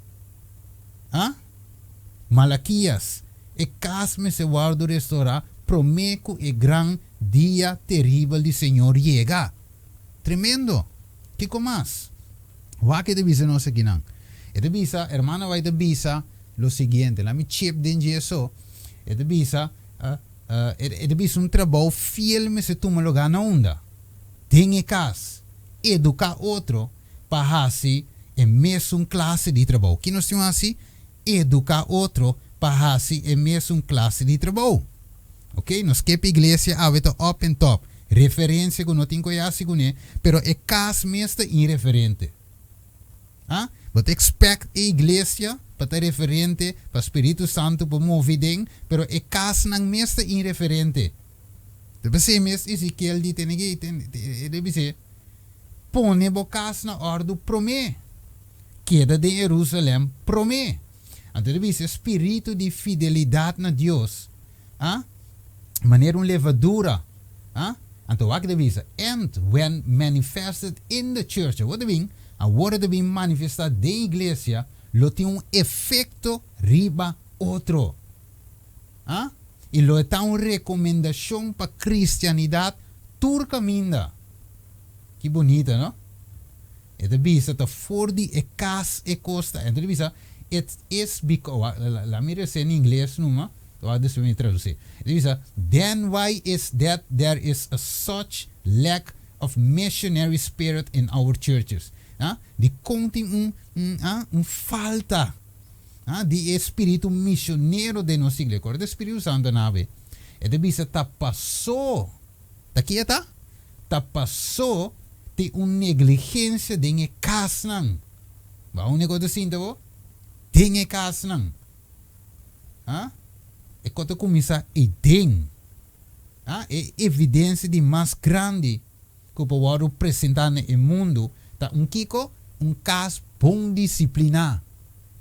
Malaquias e cas me se guardo restaurar promeco e gran dia terrível de Senhor llega. Tremendo. Que comas? Wa que te visa no se quinan. E te visa, hermana vai te visa lo siguiente, la mi chip den eso, e te visa un trabalho fiel me se toma lugar na onda. Tem cas, educar outro, para assim, é mesmo classe de trabalho. Que nós temos assim, educar outro, para assim, é mesmo classe de trabalho. Ok? Nós que a igreja aveta up and top, referência que não tem que assim com ele, pero é cas mesmo irreferente. But expect a igreja para ter referente para o Espírito Santo para mover, pero é caso não mesmo irreferente. Depois se mesmo Ezequiel deve ser põe o caso na ordem promê. Queda de Jerusalém promê. Então deve ser espírito de fidelidade na Deus. Maneira levadura. Então o que deve ser? And when manifested in the church. What deve a hora de vir manifestar de igreja, lo tem efeito riba outro. E lo é uma recomendação para cristianidade turca minda. Que bonita, não? E de visa, ta for di e cas e costa. E de visa, it is because, la mira se em inglês, não? Então, deixa eu me traduzir. De visa, then why is that there is a such lack of missionary spirit in our churches? De contém falta de espírito missioneiro de nossa igreja. Agora, o Espírito Santo nave. E de bisa ta passou. Ta kia ta? Ta passou de uma negligência de casnan. Ba um negócio assim, tá bom? De casnan. E quando começa a den. É evidência de mais grande que o povo apresentar no mundo. Um kiko, caso bom disciplinar.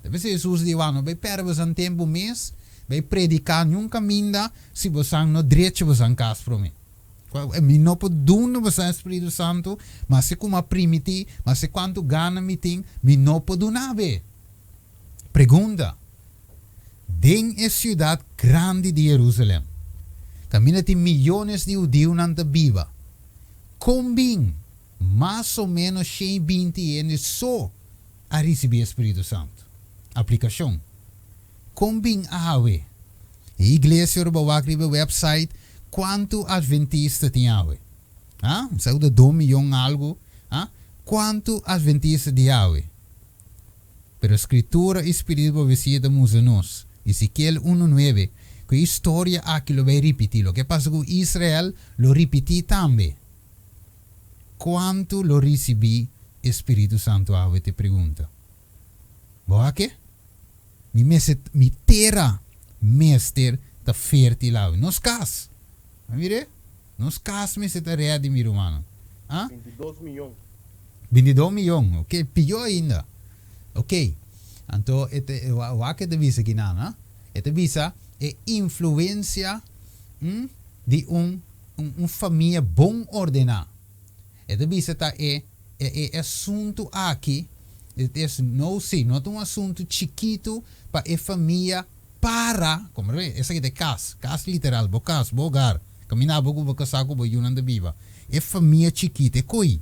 Deve ser Jesus de ano, vai perder um tempo mês, vai predicar nunca minda, se você não direito você não caso para mim. Eu não posso dar você Espírito Santo, mas se como primiti, mas se quanto gana me tem, eu não posso dar nada. Pergunta: Den é ciudad grande de Jerusalém. Camina tem milhões de judeus na viva. Combin, mais ou menos 120 anos só a receber o Espírito Santo. Aplicação. Combin a haver. A igreja vai escrever website quanto adventista tem a haver. Saúde 2 milhões algo. Quanto adventista de haver. Pero a escritura espiritual visita nos. Ezequiel 1:9. Que a história aqui lo vai repetir. O que passa com Israel lo repeti também. Quanto lo recebi Espírito Santo a te pergunta. Boa que? Mi terra meester ta fértil ao. Nos cas. Mire? Nos cas me se ta ready mi romano. 22 milhões. 22 milhões. Ok, pior ainda. Ok. Então, o que te visa aqui na? Te visa é influência de família bom ordenada. Te visa tá é assunto aqui. Não é um assunto chiquito para a família para, como é, essa aqui é casa literal, casa, bogar, caminhar bogo casar com boiunan de viva. É família chiquita, é coi.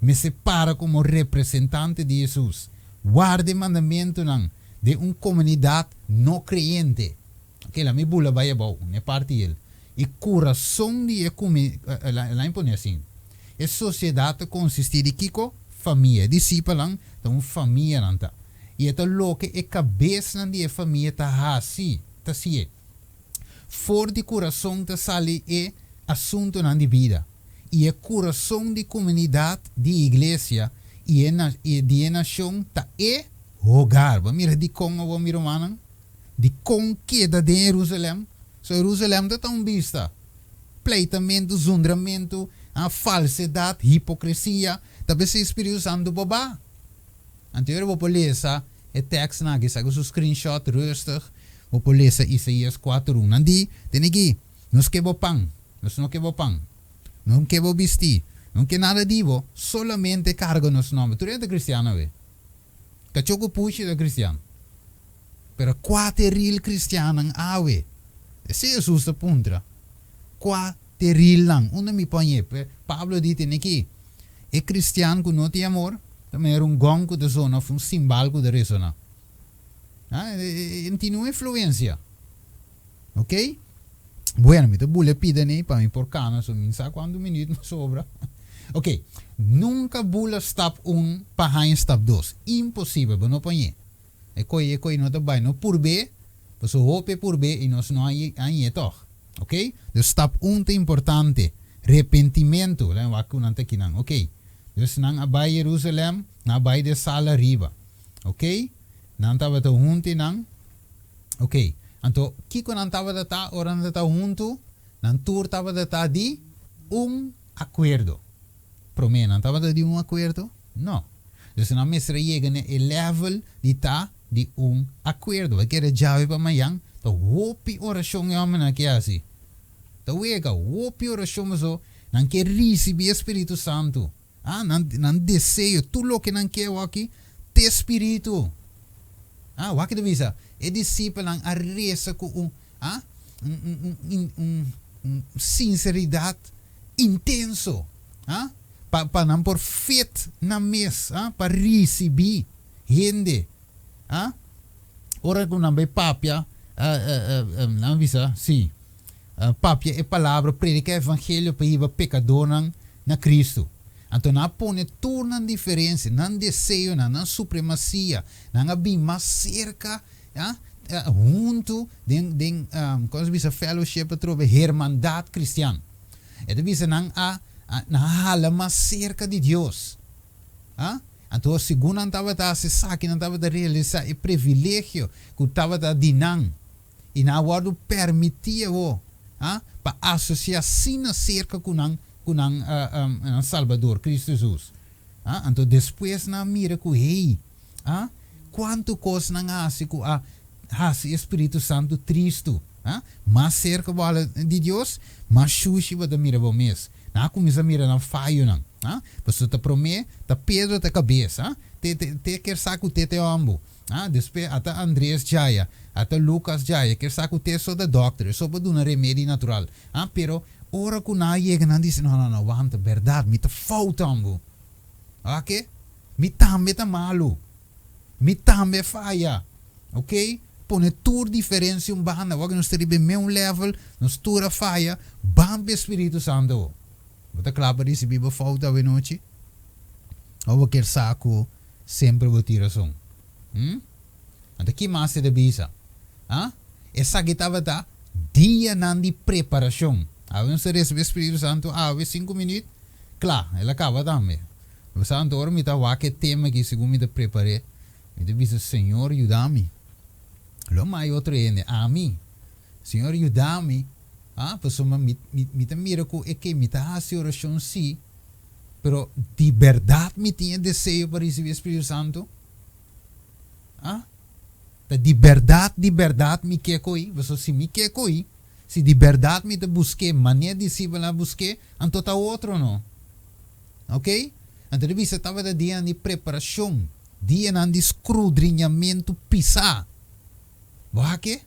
Me separa como representante de Jesus. Guarde mandamento de uma comunidade não crente. Ok, lá me bula vai bom, né parte ele. E coração de lá impõe assim. A sociedade consiste de kiko família, discípulos, então família nanta. E é lo que é cabeça de família tá assim, tá assim. For de coração tá sali é assunto na vida. E é coração de comunidade, de igreja, e de nação tá é hogar. Vamos mirar de Congo, vamos mirar manan. De conquista de Jerusalém. So Jerusalém tá tão vista. Pleitamento, zundramento, a falsidade, hipocrisia. Talvez o Espírito Santo babá. Anterior vou ler o texto na que sabe o screenshot rustig. Vou ler Isaías 4:1. Nandi, tem aqui. Nós quebo pão. Nós não quebo pão. Não quebo vestir. Não quer nada divo. Solamente carga nos nome. Tu é cristiano, ve? Cachoco puxa da cristiano. Pero quatro real cristiano awe. Esse é Jesus da puntra. Quatro real lang. Una mi ponye. Pablo dite aqui. É cristiano que não tem amor. Também era gonco de zona, um simbólico de resona. Não tem nenhuma influência. Ok? Bueno, me te bule pida nem para mim por cana, so minsa quando minuto me sobra. Ok. Nunca bula step 1 para step 2. Impossível, não ponye. É coi não tá bem, não por B, você hope por B e nós não aí toch. Ok? Dus step 1 é importante. Arrependimento, né? Waku nanta kinang. Ok? Dus nang abay Jerusalem, na abay de sala riba. Ok? Nang tava ta hunti nang. Ok. Anto, kiko nang tava ta oran ta junto, nang tour tava ta di acuerdo. Promê, nang tava ta di acuerdo? No. Dus nang mesra llega ne level di acuerdo. Vai querer jave pa mayang, ta wopi oração yaman na kiasi. Ta wega, wopi oração maso, nang que receber Espírito Santo. Nan desejo, tudo que não quer aqui, te espírito. O que visa? É discípulo a reza com sinceridade intenso. Para não por feito na mesa, para receber gente. Ora que não vai papia, não visa, sim. Papia é palavra, predica evangelho para ir pecador na Cristo. Então, não põe tudo na diferença, não desejo, não supremacia, não abrir mais cerca, junto, como se diz, fellowship, trove, hermandade cristã. É de vista, não hala mais cerca de Deus. Então, segundo não estava a se saque, não estava a realizar o privilégio que estava a dinar. E não guardo permitia, para associar sina cerca com Salvador, Cristo Jesus. Então, depois na mira com quanto coisa não hace com Espírito Santo Cristo. Mais cerca de Deus, mais xuxi vai da mira bom mês. Começa a mira na falho não. Você tá promete, tá Pedro tá cabeça, te quer saco te ambo. Depois até Andrés Jaya, até Lucas Jaya, quer saco te só da doctor, só para dar um remédio natural. Pero ora que na chega não diz não, want verdade, me tá falta ambo. Ok? Me também tá malo. Me também falha. Ok? Pone tour diferença banda, wag nós teribe mesmo level, nós tour a falha, bambe Espírito Santo. Bota claro disse biba falta we noite. Ou quer saco sempre vou tirar som. Ante que mais se devisa. Essa que estava tá dia nan de preparação. Nós recebe Espírito Santo, 5 minutos. Claro, ela acaba também. O Santo ora me tá que tema que segundo me te preparei. Me devisa Senhor ajuda-me. Lo mai outro ende a mim. Senhor ajuda-me. Pessoa me mira que é que me tá a oração sim. Pero de verdade me tinha desejo para receber o Espírito Santo. De verdade me quer coi. Você se me quer coi. Se de verdade me te busquei, maneira de se lá busquei, então tá outro não. Ok? Então você estava de dia de preparação, dia de escrudrinhamento pisar. Wake?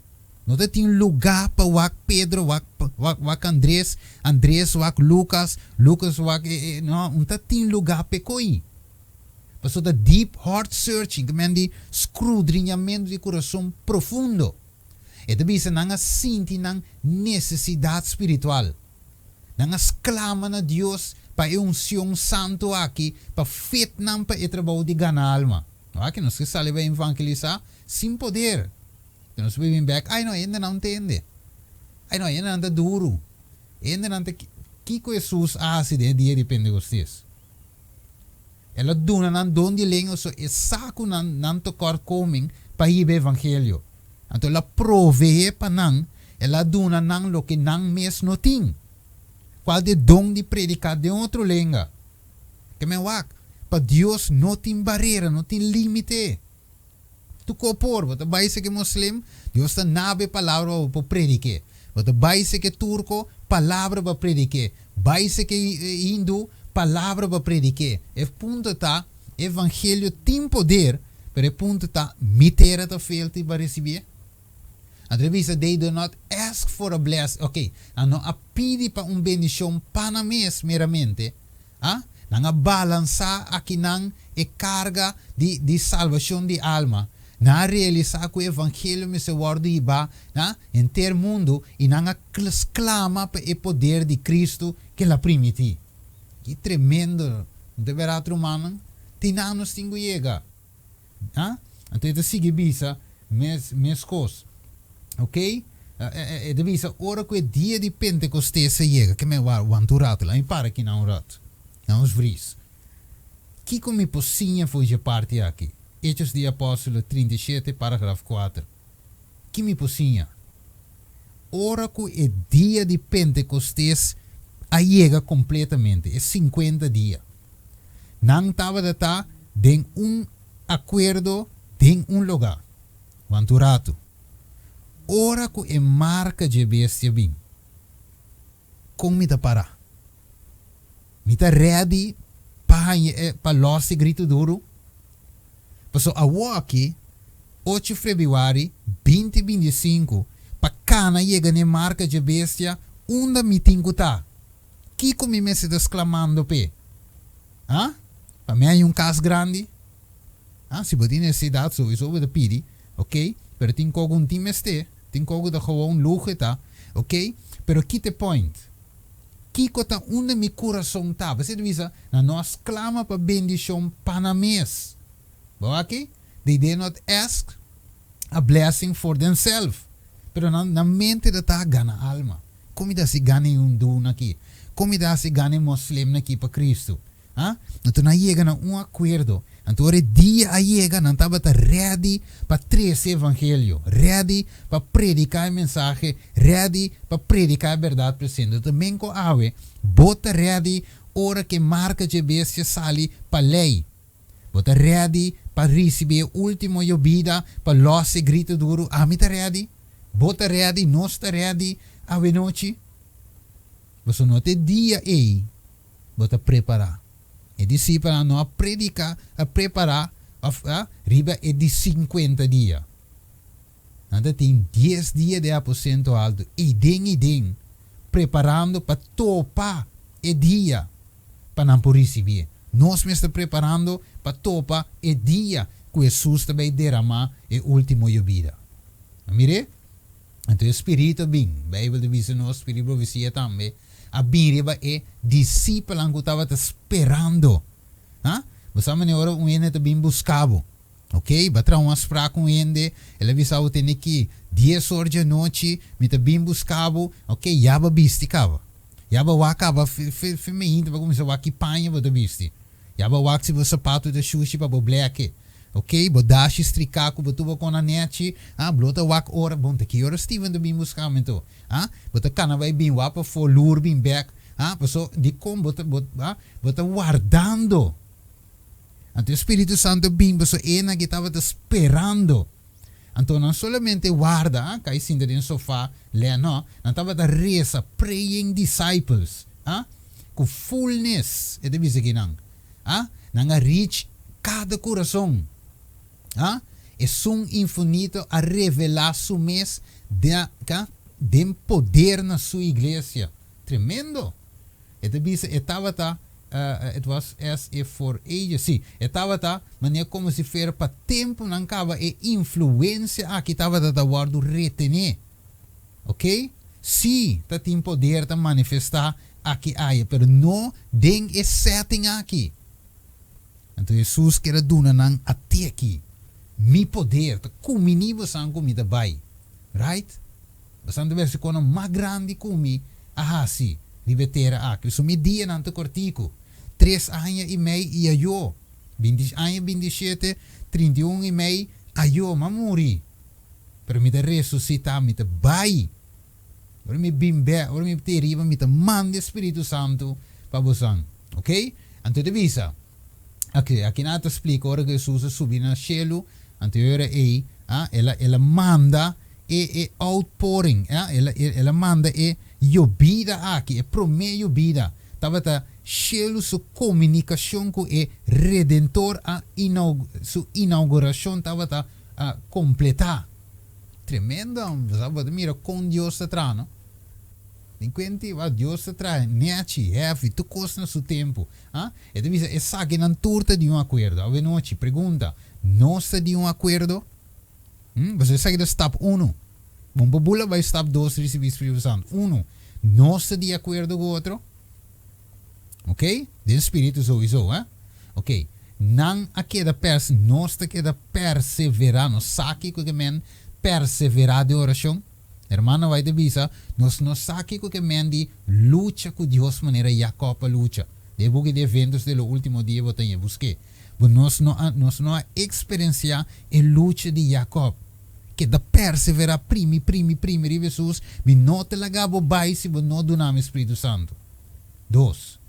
Não tem lugar para wak Pedro, wak Andrés, wak Lucas, wak não tem lugar para coi. Passou da deep heart searching, que mende escrudrinhamento de coração profundo. E também se não sente não necessidade espiritual. Não clama na Deus para unção santo aqui, para fet não para trabalho de ganhar alma. Aqui nós que sabe evangelizar sem poder. Nós vivemos back, ainda não entende. Ainda não duro. Ainda não que Jesus hace de dia de Pentecostes. Ela dona não donde lengo so e saco não tocar coming para ir evangelho. Então ela provee para não, ela dona não lo que não mes não tem. Qual de dom de predicar de outro língua. Que me wak, para Deus não tem barreira, não tem limite. Tu kopor, wat vai ser que muslim, Deus está nabe palavra para predicar. Wat vai ser que turco, palavra para predicar. Vai ser que hindu, palavra para predicar. E ponto tá, evangelho tem poder, pero ponto tá, mitera tá felte para receber. Entrevista, they do not ask for a blessing. Ok, não a pedi para bendição para mês meramente. Não a balançar aqui não e carga de salvação de alma. Na realizar que o evangelho me se guarda iba, em ter mundo e não a clama para o poder de Cristo que la primiti. Que tremendo, de verdade humano, tem anos tingo chega. Então eu sigo bisa mes coisas. Ok? De bisa ora que dia de Pentecostes se chega, que me want to rato, lá me para que não rato. Não os vris. Que como pocinha foi de parte aqui? Hechos de Apóstolo 37, parágrafo 4. Que me pocinha? Ora que é dia de Pentecostes a chega completamente, é 50 dias. Não estava de estar em acordo em lugar. Vanturato. Ora que é marca de bestia bem. Como me parar? Me ready para los grito duro? Passou a aqui, 8 de fevereiro 2025, para cana chega na marca de bestia, onde me tenho tá. Que como me se exclamando pe? Para mim é caso grande. Se você tem necessidade, sowieso vou pedir, ok? Pero tem algum time tem algo de gewoon luxe tá, ok? Pero que te point? Que cota onde meu coração tá? Você divisa, na nós clama para bendição panamês. Okay? They did not ask a blessing for themselves. Pero na mente da ta gana alma. Como da se gane duna aqui? Como da se gane muslim aqui para Cristo? Então na chega na acordo. Então ore dia a chega não estava ready para trazer evangelho, ready para predicar a mensagem, ready para predicar a verdade presente. Também com ave, bota ready hora que marca de bestia sali para lei. Bota ready para receber o último vida, para los grito duro. Me está ready? Bota ready, não está ready? Ave noite. Você não tem dia aí. Bota preparar. E discípulo não a predicar, a preparar, riba é de 50 dias. Então tem 10 dias de aposento alto. E den, preparando para topar o dia para não receber. Nós estamos preparando para topar o dia que Jesus vai derramar o último vida. Mire? Então o Espírito bem, a Bíblia diz no Espírito profecia também, a Bíblia é discípulo que estava esperando. Você sabe hora um ene também buscava. Ok? Batra uma spraca com ele, ele avisava que 10 horas da noite, me também buscava, ok? Yaba bisticava. Yaba wakava, feminino, para começar a panha, para bisti. Yaba wak se você sapato da sushi para black. Ok? Bodashi estricaco, botuba com a net, blota wak ora, bom, que hora Steven também buscava, então. Bota cana vai bem wapa for lure bem back, pessoal, de como bota guardando. Então o Espírito Santo bem, pessoal, ena que estava esperando. Então não somente guarda, cai sinta no sofá, lê, não estava da reza, praying disciples, com fullness, é de visa que não, não reach cada coração. É um infinito a revelar su mês de poder na sua igreja. Tremendo. It was as if for ages. Sim, estava maneira como se fosse para tempo não acaba e influência que estava da guardo retener. Ok? Sim, tem poder de manifestar aqui aí, pero não tem esse setting aqui. Então Jesus quer dar não até aqui. Mi poder, comigo são comida vai, right? Bastante vezes quando mais grande comi, sim, libertera aqui. So me dia não te cortico. 3 anos e meio e eu, 20 anos, 27, 31 e meio, eu mamuri. Pero me te ressuscitar, me te vai. Ora me bimbe, ora me te riba, me te manda Espírito Santo para você, ok? Então te visa. Aqui não te explico, ora que Jesus subiu no céu, anterior ela manda outpouring, ela manda vida aqui, promeio vida. Tava cheio sua comunicação com o Redentor, sua inauguração tava a completar. Tremendo, você mira com Deus atrás, não? Enquanto Deus atrás, nete, heavy, tu custa no seu tempo. E diz, é sabe não turta de acordo. A noite pergunta, não está de acordo? Você sabe do step 1. Bom, babula vai step 2 receber Espírito Santo. 1. Não está de acordo com o outro? Ok? De Espírito sowieso, Ok. Não aquela pessoa, não está queda perseverar, não sabe que men perseverar de oração. Hermano, vai te visa, nós não sabemos que men de luta com Deus maneira Jacob luta. De book de eventos do último dia eu tenho busquei. Mas nós não experienciar a luta de Jacob. Que da perseverar primi Jesus, me não te lagabo bai se não do nome Espírito Santo. 2.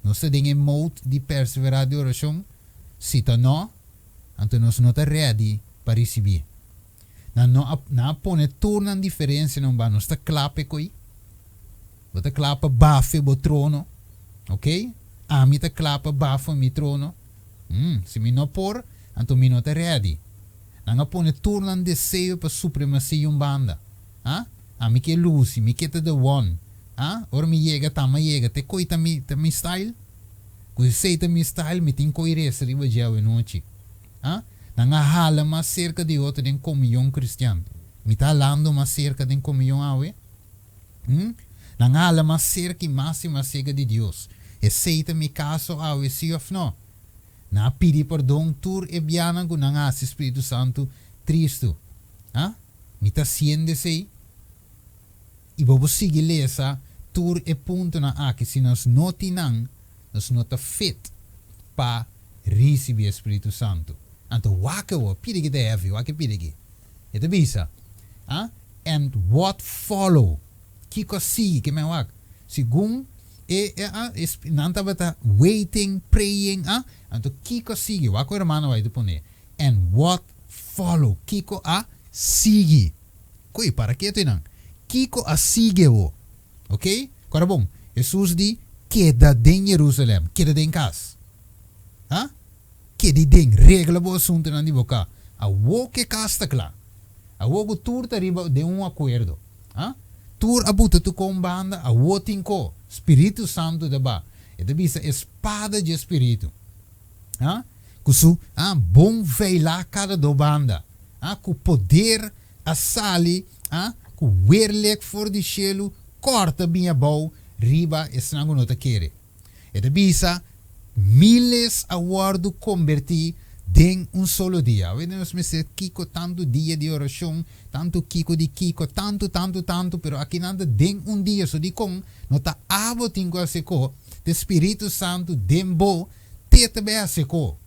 Nós temos um modo de perseverar de oração. Se não, então nós não estamos ready para receber. Não põe turno em diferença, não vai. Nós está clape coi. Você clapa bafe o trono. Ok? A mim está clapa bafe o trono. Se me não pôr, então me não está ready. Não põe turno em desejo para supremacia banda. A mim que é luz, me que é the one. Ora me chega, te coi também style. Quando sei também style, me tem coi res riba já a noite. Não hala mais cerca de outra de comunhão cristã. Me está falando mais cerca de comunhão awe. Não hala mais cerca e máxima cerca de Deus. E seita me caso awe sim ou não. Não pedi perdão tur e biana com não há Espírito Santo tristo. Me está sendo sei. E vou seguir lesa tur e ponto na aqui se nós não tinang, nós não está fit para receber o Espírito Santo. Então, wakawa, pide que deve, pide que. Ito bisa. And what follow? Kiko si, que me wak. Sigun, nanta bata waiting, praying, Então, kiko sige, wako hermano vai pone. And what follow? Kiko sige. Koi, para que ito nang? Kiko sige wo. Ok? Agora bom, Jesus di, queda em Jerusalém, queda em casa. Queda di ding, regla bo assunto na di boca. A wo que casta claro. A wo go tur arriba de um acordo. Ah? Tur abuta tu com banda, a wo tinko, Espírito Santo da ba. E da bisa espada de Espírito. Ah? Kusu, bom veila cada do banda. Com poder a sali, com werlek for di cielo, corta binha bau, riba esnango nota quere. E da bisa, miles a guardo converti den un solo dia. Vemos me se kiko tanto dia de oração, tanto kiko, tanto, pero aqui nada den un dia, so di kong, nota abo tingo a seco, de Espírito Santo dembo, teta be a seco.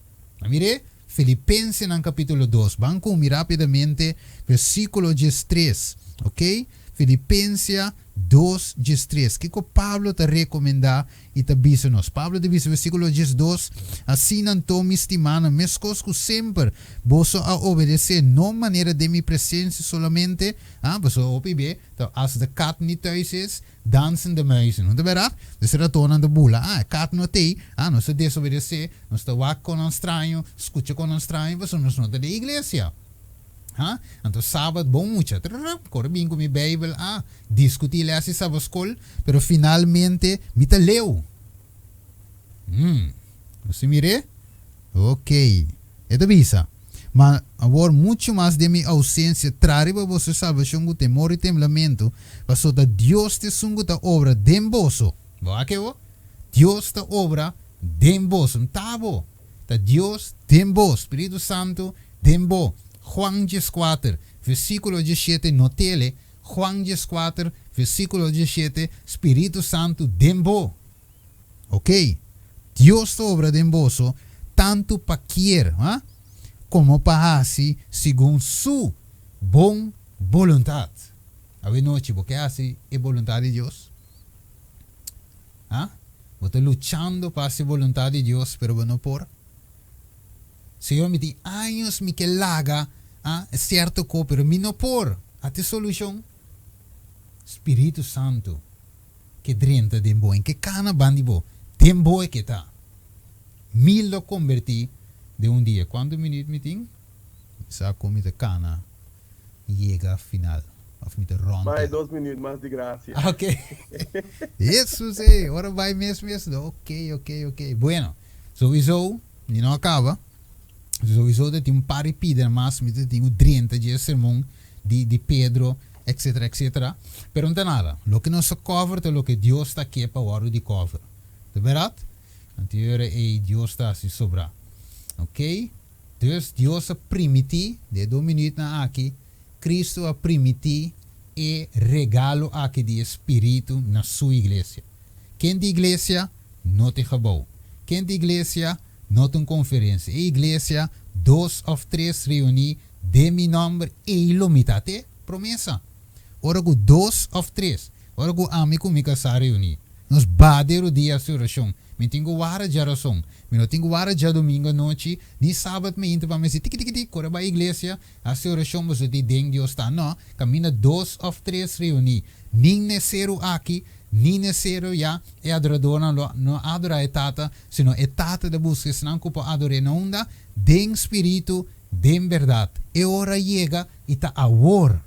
Mire, Filipenses no capítulo 2. Vamos comigo rapidamente, versículo 13. Ok? Filipenses 2, 13. Que Pablo te recomenda e te avisa nos. Pablo te avisa, versículo 2. Assim não tome estimando, mas cosco sempre, vos a obedecer, não maneira de minha presença solamente. Vos a opibe, als de kat niet thuis is, dansen de muizen. Não é verdade? Dus er tonen de bula. Kat não tem, não se desobedecer, não se wak com um estranho, escuta com um estranho, vos não se nota de igreja. Então sábado bom muito, corre bem com minha Bíblia, discutir lá se sábado escola, pero finalmente me te leu. Você mire? Ok. É da visa. Mas agora muito mais de minha ausência trare para você salvação com temor e temlamento, para que Deus te sungo ta obra demboso. Boa que o? Deus ta obra demboso, tabo. Ta Deus dembo, Espírito Santo dembo. Juan 4, versículo 17, notele, Juan 4, versículo 17, Espírito Santo dembo. Ok? Deus obra demboso, tanto para querer, como para assim, segundo sua boa vontade. A ver, noite, porque assim é vontade de Deus? Você lutando para a vontade de Deus, pero não por. Senhor, me tem anos me que laga, é certo que, pero me não por. Até solução. Espírito Santo, que drenta de bom, que cana bandibo, tem bom que tá. Mil lo converti de um dia. Quanto minutos me tem? Sabe como me cana chega a final. Of me ronda. Vai 2 minutos mais de graça. Ok. Isso, sim. Agora vai mesmo. Ok. Bueno, sowieso, não acaba. Sowieso tem um par de pedras, mas tem um 30 de sermão de Pedro, etc. Pero não tem nada. O que não se cover é o que Deus está aqui para o hora de cover. É verdade? Anterior é Deus está assim sobrar. Ok? Dus Deus a permitir, de 2 minutos aqui, Cristo a permitir e regalo aqui de Espírito na sua igreja. Quem de igreja, não tem gebouw. Quem de igreja, não tem conferência. E igreja, 2 ou 3 reunir, de meu nome, e ilumitate, promessa. Ora com 2 ou 3, ora com amigo me casar reunir. Nos badeiro dia a oração. Me tenho hora de oração. Me não tenho hora de domingo à noite. Nem sábado me entra para me dizer, tiki, corre para a igreja. A oração você tem de Deus está. Não, camina 2 ou 3 reunir. Nem necessário aqui, nem necessário já. É adorador, não adora a tata. Senão é tata de busca, se não para adorar na onda. Den espírito, den verdade. É hora chega e está a war.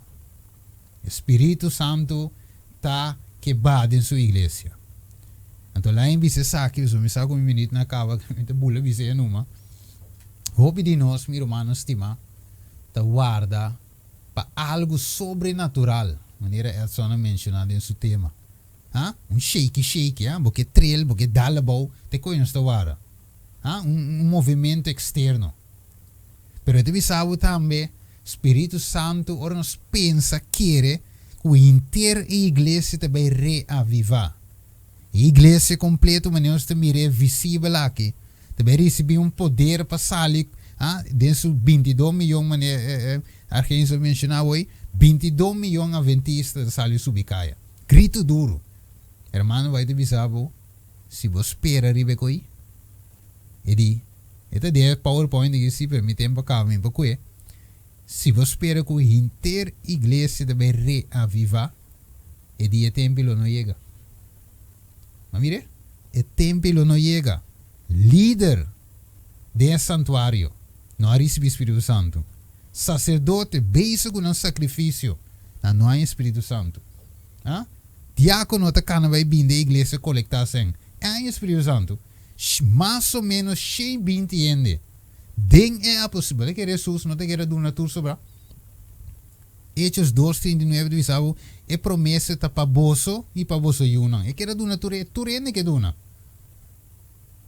Espírito Santo está que bate em sua igreja. Então lá em Bissau, eu me saco com um minuto na cava, que bula Bissau numa. Hope de nós, meu irmão, estima, tá guarda para algo sobrenatural, maneira é só mencionada em seu tema. Shake, porque trail, porque dalabou, te conhece guarda. Movimento externo. Pero te Bissau também, Espírito Santo, ora nos pensa, quer que a inteira igreja também reavivar. A igreja completa, mas nós também é visível aqui. Também recebe poder para sair, dentro 22 milhões, mas a gente mencionou hoje, 22 milhões adventistas saem subicaia. Grito duro. Hermano, vai te avisar, se você espera arriba aqui, esta é PowerPoint que se permite para cá, para se você espera que a inteira igreja também reavivar, é templo não chega. Mas mire, o templo não chega. Líder de santuário. Não há recebido Espírito Santo. Sacerdote bezig com um sacrifício. Não há Espírito Santo. Diácono está cana vai vir da igreja colectar sem. Há Espírito Santo. Mais ou menos 20 anos. Den é a possibilidade que Jesus não te quer dar uma tour sobre. Hechos 2:39 diz algo. É promessa para bolso e para bolso yunang. É quer dar uma tour. É tour é que duna.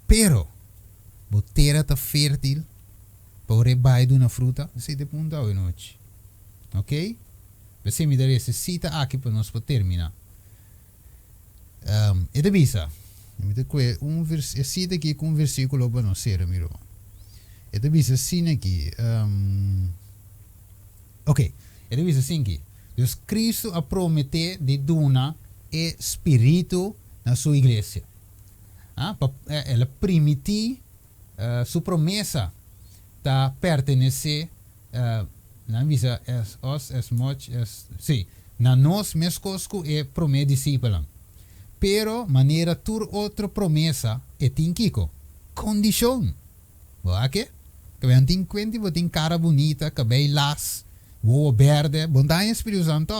Pero, botera está fértil. Para o rebai de uma fruta. Você te punta hoje noite. Ok? Você me daria essa cita aqui para nós terminar. E de visa. Cita aqui com um versículo para nós ser, miro. E de visa sim aqui. Ok. E de visa sim aqui. Deus Cristo a prometer de dona e espírito na sua igreja. Ela permitir sua promessa tá pertencer na visa as much as sim na nós mescosco é promessa discípula pero maneira tur outra promessa é tinquico condição boa que vem tem quente vou tem cara bonita cabelo las voo verde bondade Espírito Santo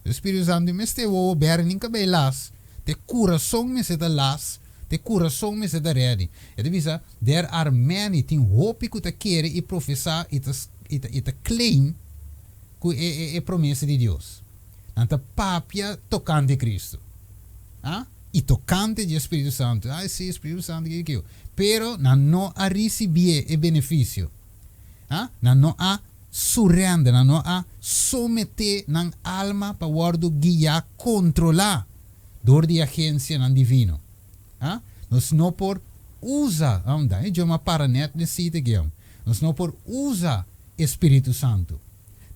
o Espírito Santo me este voo verde nem cabelo las te coração me se da las de coração me se da ready. E devisa, there are many things hope que te quer e professar e te claim que é promessa de Deus. Anta papia tocante Cristo. E tocante de Espírito Santo. Sim, Espírito Santo que eu. Pero não a receber o benefício. Não a surrender, não a someter na alma para guardo guiar, controlar dor de agência não divino. Nós não por usa, eu uma paranet necessita que nós não por usa Espírito Santo.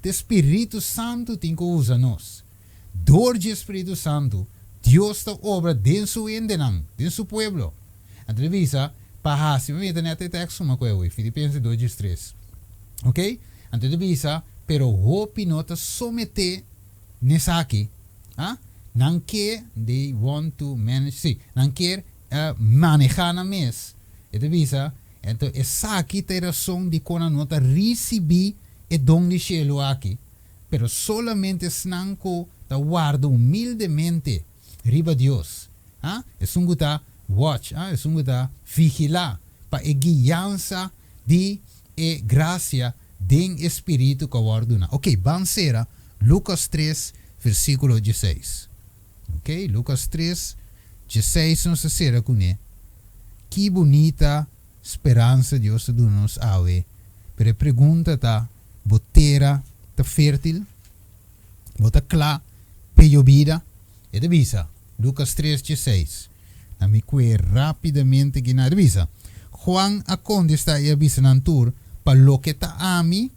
O Espírito Santo tem que usar nós. Dor de Espírito Santo, Deus está obra dentro do seu povo. Entrevista, para se me internet é texto uma coisa, Filipenses 2:3. Ok? Entrevista, pero hope não está someter nessa aqui. Não quer they want to manage, sim, não quer manejar na mês. Então, então essa aqui tem razão de quando não está receber o dom de cielo aqui. Pero solamente snanco está guarda humildemente riba Deus. É um guta watch, é um guta vigilar para a guiança de graça do Espírito que guarda. Ok, vamos ser Lucas 3, versículo 16. Ok, Lucas 3, 16 nos será com ele. Que bonita esperança Deus nos ave. Pero a pergunta tá, botera tá fértil, bota clá, pejovida, e de visa. Lucas 3, 16. Na me que rapidamente que na visa. Juan aconde está e avisa na tour, pa lo que tá ami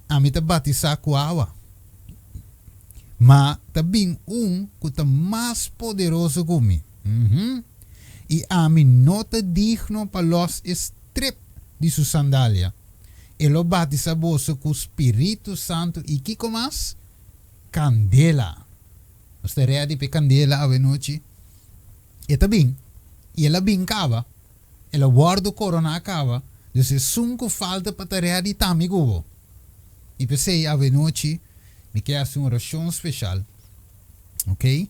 tá batizar com água. Mas também que está mais poderoso que mim. E a mim não está digno para los estrep de sua sandália. Ele batiza você com o Espírito Santo e que mais? Candela. Nós estamos ready para candela a noite. E também, ela brincava, ela guarda o corona acaba, então sunco falta para estar ready também. E pensei a noite, me quer uma oração especial, ok?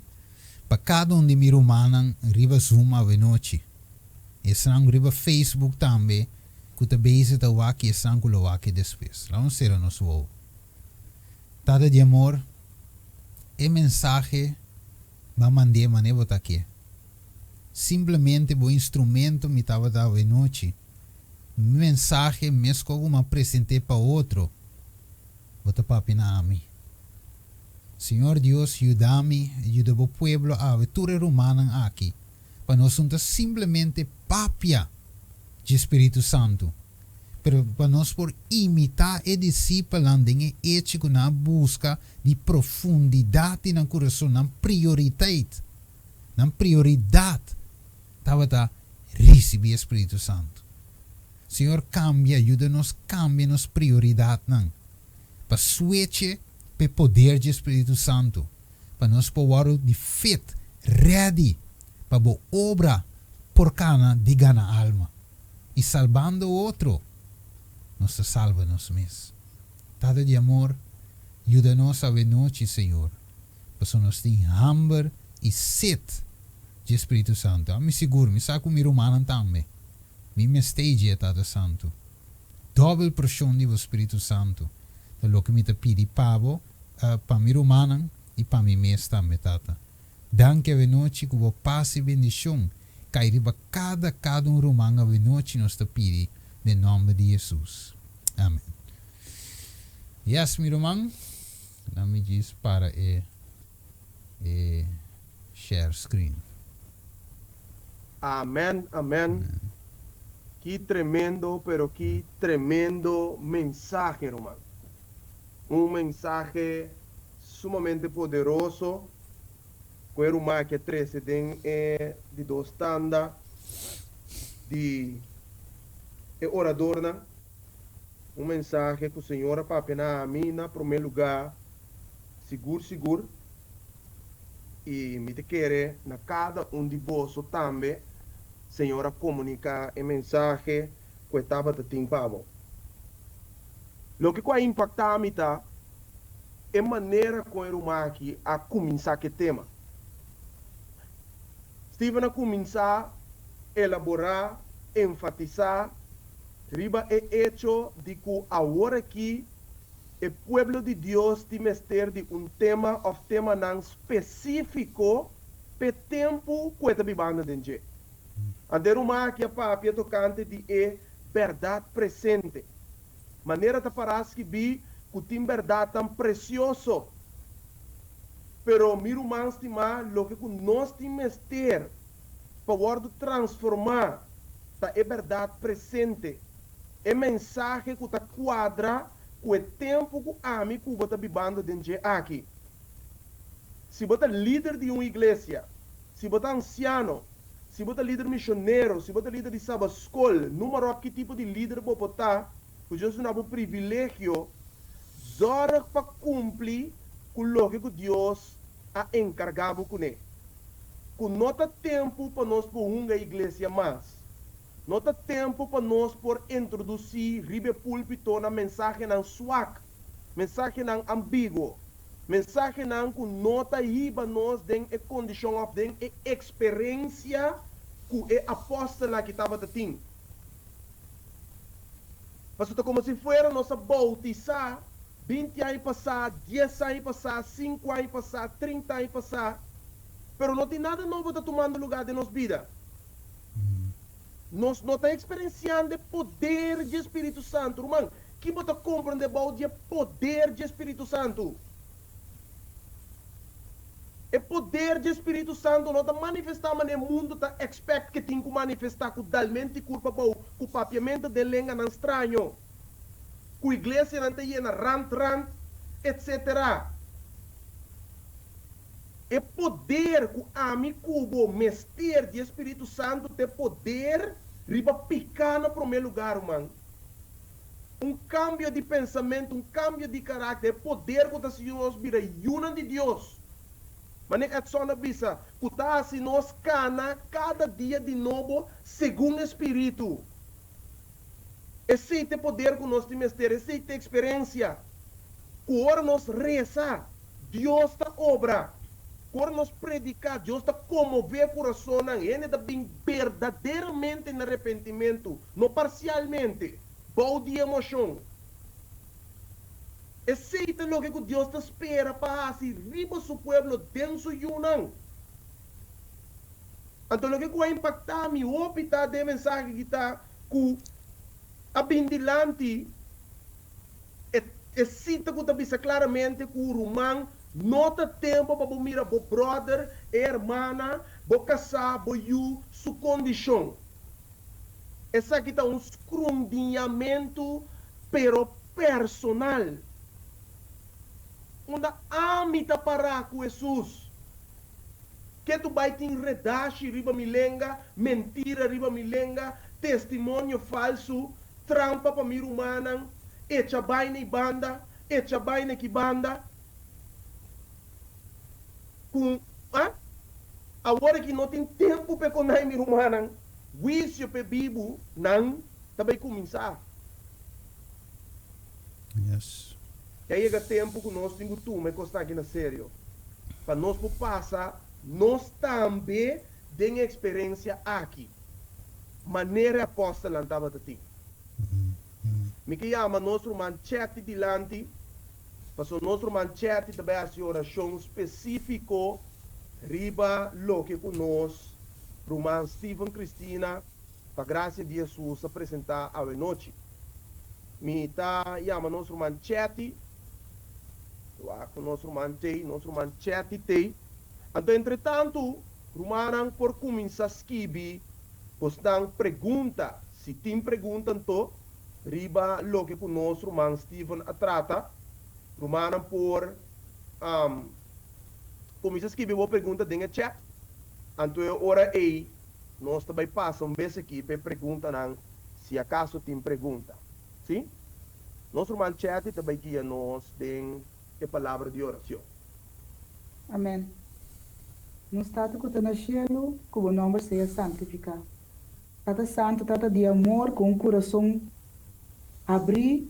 Para cada de mi romanan riba Zoom a noite. E serão riba Facebook também, que te base da waki e serão que lo waki depois. Lá não será nosso voo. Tada de amor, e mensagem vai mandar maneira botar aqui. Simplesmente o instrumento me estava dando a noite. Mensagem mesmo como apresentei para outro, bota papi na mim. Senhor Deus, ajuda-me, ajuda o povo a aventura romana aqui. Para nós não simplesmente papia de Espírito Santo. Pero para nós por imitar e discipulando em ético na busca de profundidade no coração, na prioridade. Na prioridade. Estava receber o Espírito Santo. Senhor, cambia, ajuda-nos, cambia nos prioridade. Para switch para poder do Espírito Santo, para nós poder de fit, ready, para a obra por cana de gana alma. e salvando outro, nós salva nós mesmos. Tada de amor, ajuda-nos a ver noite, Senhor. Porque nós temos hambre e sede de Espírito Santo. Eu me seguro, me saco mi romano também. Me stage Tada Santo. Double porção do Espírito Santo. Então, o que me pedi para mi romano e para mi mês também, Tata. Danke a noite que vou passe bendição. Cairiba cada um romano a noite nós te pedi. Em nome de Jesus. Amém. Yes, mi romano. Não me diz para share screen. Amén, amén. Que tremendo, pero que tremendo mensaje, hermano. Un mensaje sumamente poderoso. Quero mais que 13 de dos tandas de orador, né? Um mensagem que o Senhor para na a mim, na primeiro lugar, seguro. E me te querer na cada de vós também, Senhora, comunicar a mensagem que estava te timpavo. O que vai impactar a mim tá é maneira como eu aqui a começar que tema. Steven a começar a elaborar, enfatizar, riba é hecho de que agora aqui o pueblo de Deus tem mestre de tema não específico para tempo que está vivendo dentro. Andar uma aqui a papia tocante de verdade presente. Maneira de parar que vi que tem verdade tão precioso. Pero miro mais estimar lo que nós temos ter para transformar tá é verdade presente. É mensagem que está quadra com o tempo que a mim que está vivendo dentro aqui. Se você é líder de uma igreja, se você é anciano, se você é líder missionário, se você é líder de sábado escola, número que tipo de líder você está, porque você não é um privilégio, zora para cumprir com o que Deus a encargado com ele. Com nota tempo para nós por uma igreja mais. Nota tempo para nós por introduzir ribe púlpito na mensagem não suac, mensagem não ambíguo, mensagem não com nota iba nós den a condição of den a experiência que é apóstola que estava tendo. Mas como se fosse nossa bautizar 20 anos passar, 10 anos passar, 5 anos passar, 30 anos passar, pero não tem nada novo que está tomando lugar de nossa vida. Nós não estamos experienciando o poder de Espírito Santo, irmão. Que você compreende o poder de Espírito Santo? O poder de Espírito Santo não está manifestando no mundo, está expect que tem que manifestar com dalmente culpa com o papiamento de língua não estranho. Com a igreja não está llena rant, etc. É poder que a mim cubo, mestre de Espírito Santo, tem poder riba picar no primeiro lugar, irmão. Um cambio de pensamento, um cambio de caráter, poder que se nós vira una de Deus. Mas é só na bisa, que se nós cana cada dia de novo, segundo o Espírito. Esse é o poder que nós temos ter, esse é a experiência. Quando nós reza, Deus está obra. Quando nós predicar, Deus está comover o coração, ele está bem verdadeiramente no arrependimento, não parcialmente, bom de emoção. Esse é o que Deus está espera para assim, riba seu povo dentro de Yunnan. Então, o que vai impactar me optar de mensagem que está com a bindilante, é cita que está vista claramente que o romano nota tempo para mirar o brother, a irmã, o casar, o you, sua condição. Essa aqui está um escrundinhamento, pero personal. Onde amita para com Jesus. Que tu vai te enredar, riba milenga, mentira riba milenga, testemunho falso, trampa para mir humana, echa baina e banda, echa baina que banda. Com, agora que não tem tempo para conhecer mir humana, Wisyo pe bibu nang tabay começar. Yes. E aí chega tempo que nós temos tu, mas costa aqui na sério. Para nós passar, nós também tem experiência aqui. Maneira apóstola estava aqui. Me que chama nosso manchete dilante, para nosso manchete também a oração específico riba lo que conosco, Roman Stephen Cristina, para graça de Jesus apresentar a noite. Me tá chama nosso manchete, com nosso manchete tem. Então, entretanto, Romanan por começar a escrever, pois não pergunta, se tem pergunta, então, riba lo que conosco, Roman Stephen a trata, Romanan por começar a escrever uma pergunta dentro do chat, então, ora aí, nós também passamos vez aqui para perguntar, se acaso tem pergunta, sim? Nosso manchete também que nós tem a palavra de oração. Amém. No estado que está no cielo, que o nome seja santificado. Tata santo, tata de amor, com o coração abrir,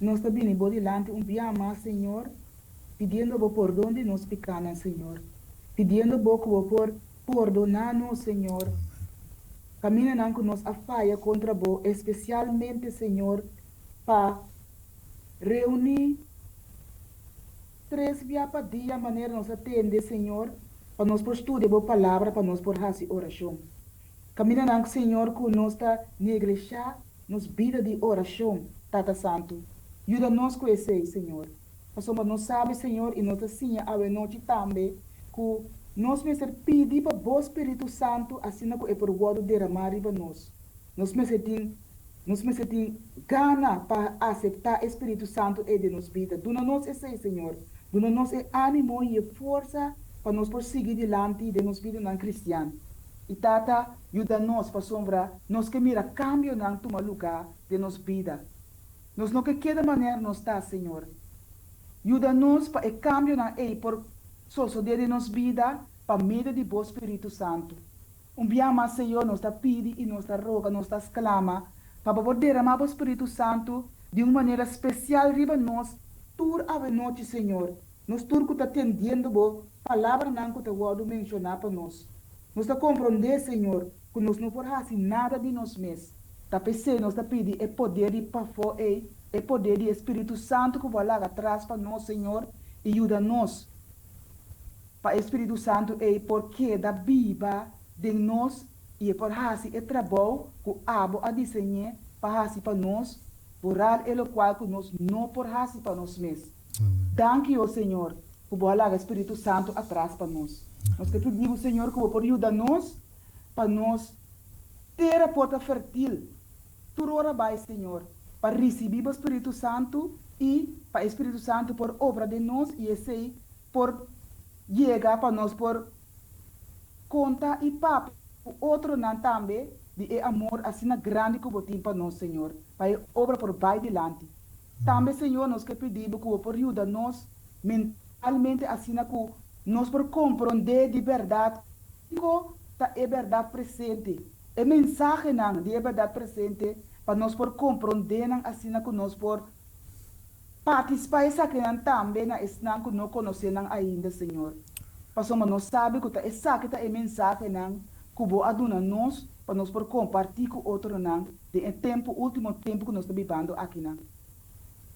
nós também vamos delante mais, Senhor, pedindo por perdão de nós pecados, Senhor. Pedindo por perdonar-nos, Senhor. Caminhando com nós a falha contra vós, especialmente, Senhor, para reunir 3 dias para dia, maneira nós atender, Senhor, para nós por estudar a palavra, para nós por fazer oração. Caminhando, Senhor, que nós está negligenciar nos vida de oração, Tata Santo. Ajuda-nos com esse, Senhor. Nós não sabe, Senhor, e nós assim a noite também, que nós mesmos pedir para o Espírito Santo, assim como é por o word derramar para nós. Nós mesmos tem gana para aceitar o Espírito Santo e de nos vida. Dona-nos esse, Senhor. Dona-nos ânimo e força para nós prosseguir diante de nos vida não cristiano. E Tata, ajuda-nos para sombra, nós que mira cambio não toma lugar de nos vida. Nós não que cada maneira nós está, Senhor. Ajuda-nos para o cambio não é por suceder de nos vida, para medo de o Espírito Santo. Dia mais, Senhor, nós está pedindo e nós está roga, nós está exclama, para poder derramar o Espírito Santo de uma maneira especial riba nós, tur a noite, Senhor. Nós tur que está atendendo a palavra não que está mencionar para nós. Nós está compreender, Senhor, que nós não podemos fazer nada de nós mesmos. Está pensando, nós está pedindo o poder de pafo o poder do Espírito Santo que vai lá atrás para nós, Senhor, e ajuda-nos. Para o Espírito Santo é porque da Bíblia de nós e por fazer o trabalho que o abo a desenhar para fazer para nós, por o qual que nós não podemos fazer para nós mesmos. Danke, ó Senhor, que vai lá o Espírito Santo atrás para nós. Nós que pedimos, Senhor, que vai ajudar-nos para nós ter a porta fértil. Tu ora vai, Senhor, para receber o Espírito Santo e para o Espírito Santo por obra de nós e esse por chegar para nós por conta e papo. O outro não também de amor assim grande que botim para nós, Senhor, para obra por vai delante. Também, Senhor, nós que pedimos que por ajuda nós mentalmente assim que nós por compreender de verdade que é verdade presente. É mensagem não de verdade presente para nós por compreender assim que nós por participar essa que também na esnan que não conhecemos ainda, Senhor. Pastor, mas nós sabemos que essa que é mensagem não que vou adonar nós para nós por compartilhar com outro não de tempo último tempo que nós estamos vivendo aqui não.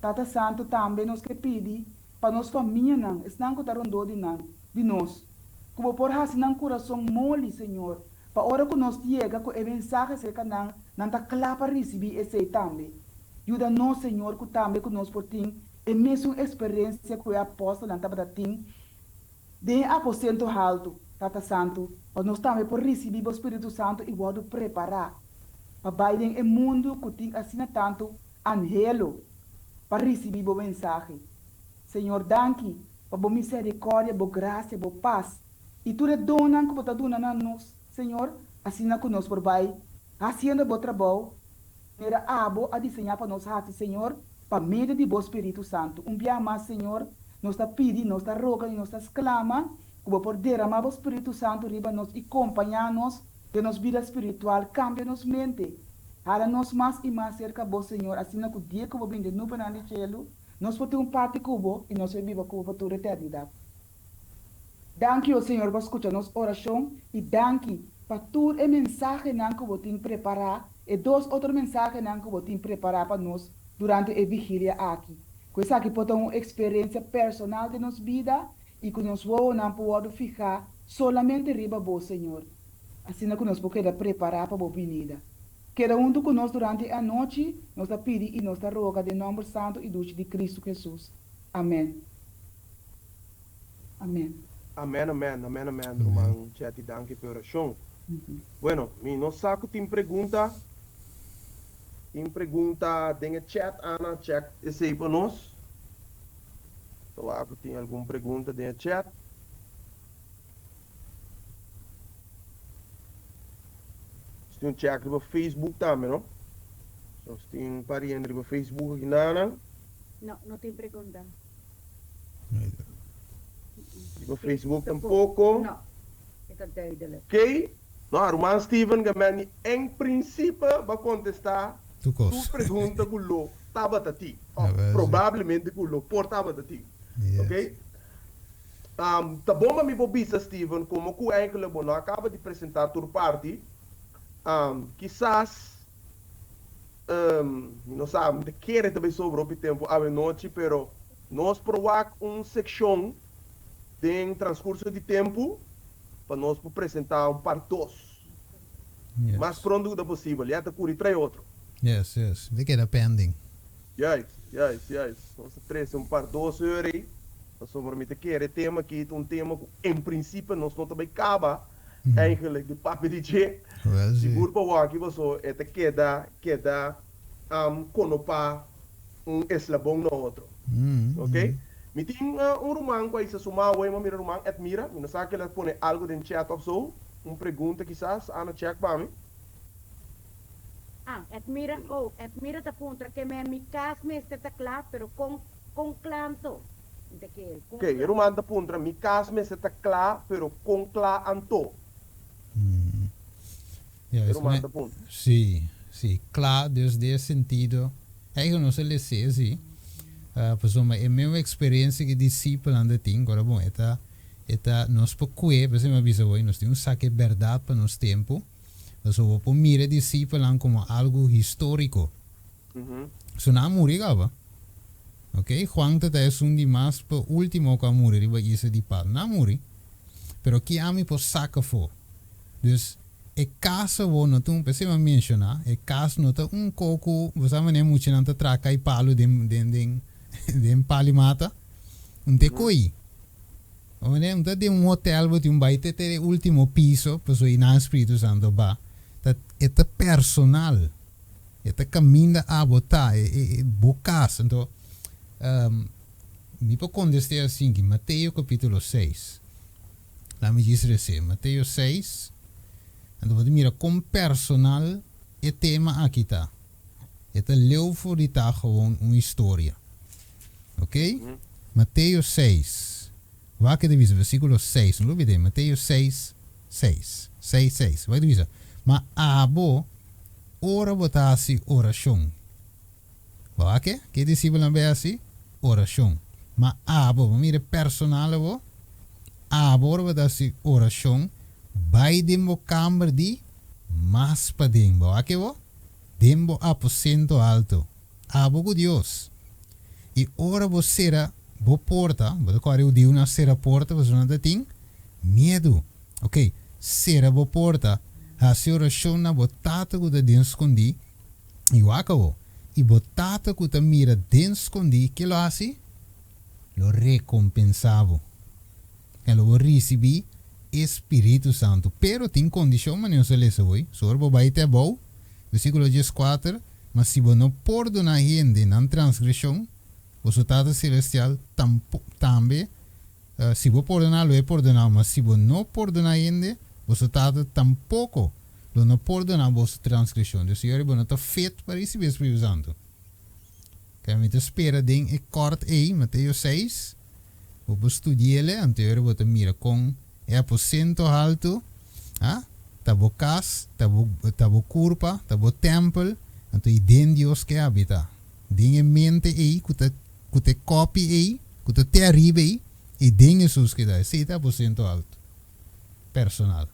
Tata Santo também nos que pede para nós família não, esnan que está rondou de nós. Que vou por fazer um coração mole, Senhor. Para a hora que nós chega com a mensagem seca não está claro para receber esse também. Ajuda-nos, Senhor, que também que nós por ter a mesma experiência que o apóstolo não estava tendo de aposento alto, Tata Santo, para nós também por receber o Espírito Santo e vou preparar para bailar o mundo que tem assim tanto anhelo para receber a mensagem. Senhor, danke para a misericórdia, a graça, a paz. E tu dona que você dona a nós, Senhor, assim que nós por vai fazendo o trabalho, era abo a desenhar para nós, Senhor, para meio de o Espírito Santo. Dia mais, Senhor, nós está pedindo, nós está rogando, nós está exclamando, que vou por derramar o Espírito Santo riba nós e acompanhar-nos de nuestra vida espiritual, cambia nuestra mente. Háganos más y más cerca de vos, Señor, así que el día que vos vienes de nuevo en el cielo, nos podemos un parte cubo y nos viva cubo por tu eternidad. Danke, Senhor, por escuchar nossa oração e danke para todo o mensagem que você tem preparado e dois outros mensagens que você tem preparado para nós durante a vigília aqui. Coisa aqui pode ter uma experiência personal de nossa vida e que nós não podemos ficar solamente riba do Senhor. Assim que nós podemos preparar para a vinda. Queda junto conosco durante a noite, nós pedimos e nós rogamos em nome santo e dulce de Cristo Jesus. Amém. Amém. Amém, irmão. Já te danke pela oração. Bueno, no saco tem pergunta. Tem pergunta no chat, Ana, check esse aí para nós. Então, aqui tem alguma pergunta no chat. Tem check no Facebook também, não? Então, tem pariente no Facebook aqui, Nana. Não tem pergunta. No Facebook tampouco. Não, está duidelijk. Ok? Nou, irmão Steven, que em princípio vai contestar Tu tu cos. pergunta que o estava a ti. Provavelmente. Provavelmente que o portava a ti. Yes. Ok? Tá bom, mas me bobisa, Steven, como que o Enkel Bono acaba de apresentar a tua parte. Quizás, não sabe, de querer também sobre o tempo à noite, pero nós provar uma secção de transcurso de tempo para nós apresentar parte 2. Yes. Mais pronto que possível. Já está curi 3 outro. Yes, yes. They get a pending. Yes. Nós três parte 2 horas aí. Nós somos me querer tema aqui, um tema que em princípio nós não também acaba. Eigenlijk de papi DJ. Well, Seguro para o aqui você é queda conopa eslabão no outro. Ok? Me tem romano que se sumar o emo mira romano admira, me não sabe que ela põe algo dentro chat ou so, pergunta quizás, Ana check para mim. Admira ta punta que mi cas me está claro, pero con clanto. Ok, romano da punta, mi cas me está claro, pero con claro anto. Yes, Romano da punta. sí, claro, desde esse sentido, eu não sei lhe sei, assim. Pues a minha experiência que discípulo anda tem, agora bom, nós pouco pues me avisa hoje, nós temos saque verdade para nosso tempo, mas o por mira discípulo como algo histórico. So na muri gaba. Ok, Juan tata é um de mais por último que muri, riba isso de pá, na muri. Pero que ami por saca fo. Dus caso vou não tu pensei me mencionar, caso não tá coco, você não é muito não tá traca e palo de palimata, te coi. Não tá um hotel, você vai ter último piso, para ir na Espírito Santo ba. É personal, é caminho a botar, é bocas, então me pode contestar assim que Mateus capítulo 6. Lá me diz assim, Mateus 6. Então você mira como personal é tema aqui tá. É leu voor die tá gewoon uma história. Ok? Mateus 6. Waar que diz versículo 6. Não olvide, Mateus 6, 6. 6, 6. Vai dizer. Mas abo ora botasi oração. Waar que discípulo não vê assim? Oração. Mas abo, mira personal abo. Abo ora botasi oração. Bij dembo kamer di mas pa dembo. Aqui vo? Dembo aposento alto. Abo com Deus. E ora você será bo porta. Você quase o dia na será porta. Você não tem medo. Ok. Será bo porta. A oração na botata que de escondi. E o acabou. E botata que te mira de escondi. Que lo hace? Lo recompensava. E lo recebi. Espírito Santo. Pero tem condição, mas não se lê hoje. Sorbo vai ter bom. Versículo 14. Mas se você não perdona a gente na transgressão, o seu Tata Celestial também, se você perdonar, é perdonar. Mas se você não perdona a gente, o seu Tata tampouco não perdona a vossa transgressão. Então, Senhor, você não está feito para receber o Espírito Santo. Que a gente espera em corte aí, Mateus 6. Você estudia ele, anterior você mira com é aposento alto, tabo cas, tabo curpa, tabo templo, então e den Deus que habita. Den em mente aí, que te copie aí, que te terrible aí, e den Jesus que dá, 70% alto. Personal.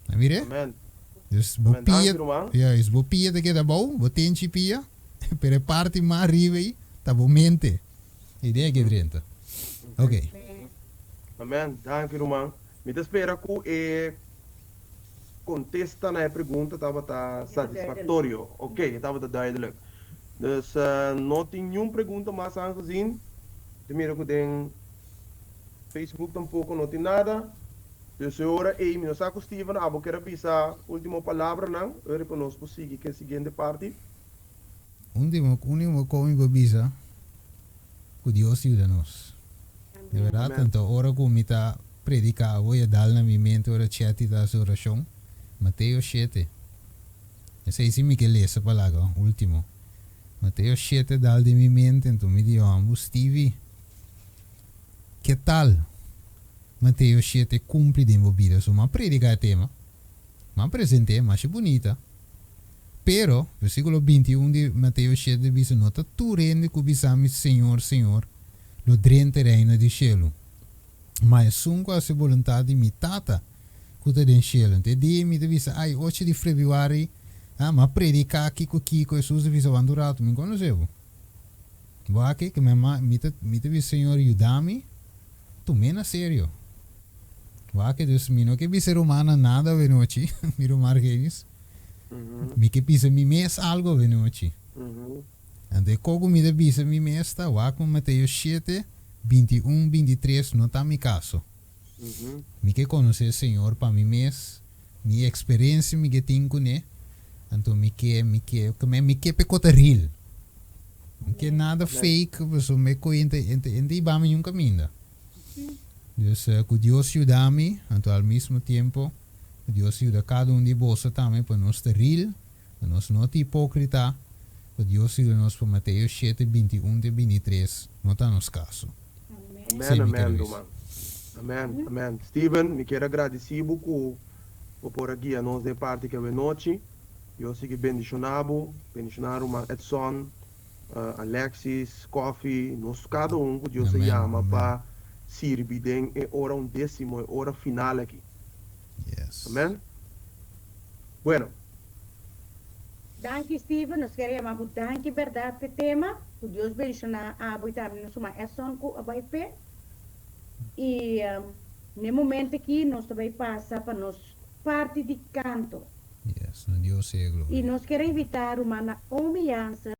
Não mire? Amen. Dus Amen. Dank bopia, u, man. ja, is bopia de que da bom, botenchi pia, per parte mais arriba aí, tabo mente. Ideia que drenta. Ok. Amen. Dank u, man. Me espera que contesta na pergunta estava satisfatório. Ok, estava duidelijk. Dus não tem nenhuma pergunta mais aangezien. Primeiro que tem Facebook tampouco não tem nada. Dus agora, ei, meu saco Steven, abo quero pisar última palavra não? Agora para nós prosseguir que a seguinte parte. Último como babisa, que Deus ajuda-nos. De verdade, Amen. tanto ora como está predicar, vou dar na minha mente, ora chat da oração. Mateus 7. Essa é assim que lê essa palavra, último. Mateus 7 dá de minha mente, então me diz, Stevie, que tal? Mateus 7 cumpre de minha vida, so ma predica o tema, ma apresente, mas é bonita. Pero, versículo 21 de Mateus 7 diz, nota, tu rende que bisami Senhor, Senhor, lo drente reino de cielo. Mas sunco a se vontade mi tata, que den cielo. Então, de mi te diz, ai, 8 de februari, ma predica aqui com Kiko, Jesus diz, avanturato, me conheceu. Boa aqui, que mi te diz, Senhor, ajuda-me, tu mena sério. Boa que Deus, mi não que vi ser humana nada, venochi, miro marqueis. Mi que pisa mi mes algo, venochi. Ante como me devisa mi mesta, wa com Mateus 7, 21, 23, não está mi caso. Mi que conhecer Senhor para mi mes, mi experiência mi que tenho com ele, então mi que pecota real. Mi que nada fake, pues me coente ente ba mi um caminho. Dus que Deus ajuda-me, então ao mesmo tempo, Deus ajuda cada de vós também para nós ter real, para nós não ter hipócrita. Deus ajuda-nos para Mateus 7, 21 e 23, não está nos caso. Amen, Sim, amen, Luis. man. Amen, amen. Steven, me quero agradecer muito por aqui a nós de parte que é noite. Eu sei que bendicionado, o Edson, Alexis, Coffee, nós cada que Deus se Amen, chama amen. para servir em hora décimo, hora final aqui. Yes. Amen. Bueno, Dank je, Steven. Nós queremos muito dank je verdade pe tema. Que Deus bendiga a boitar no suma é só com a vai pé. E no momento aqui nós também passa para nós parte de canto. Yes, no Deus seja glória. E nós queremos evitar uma humilhança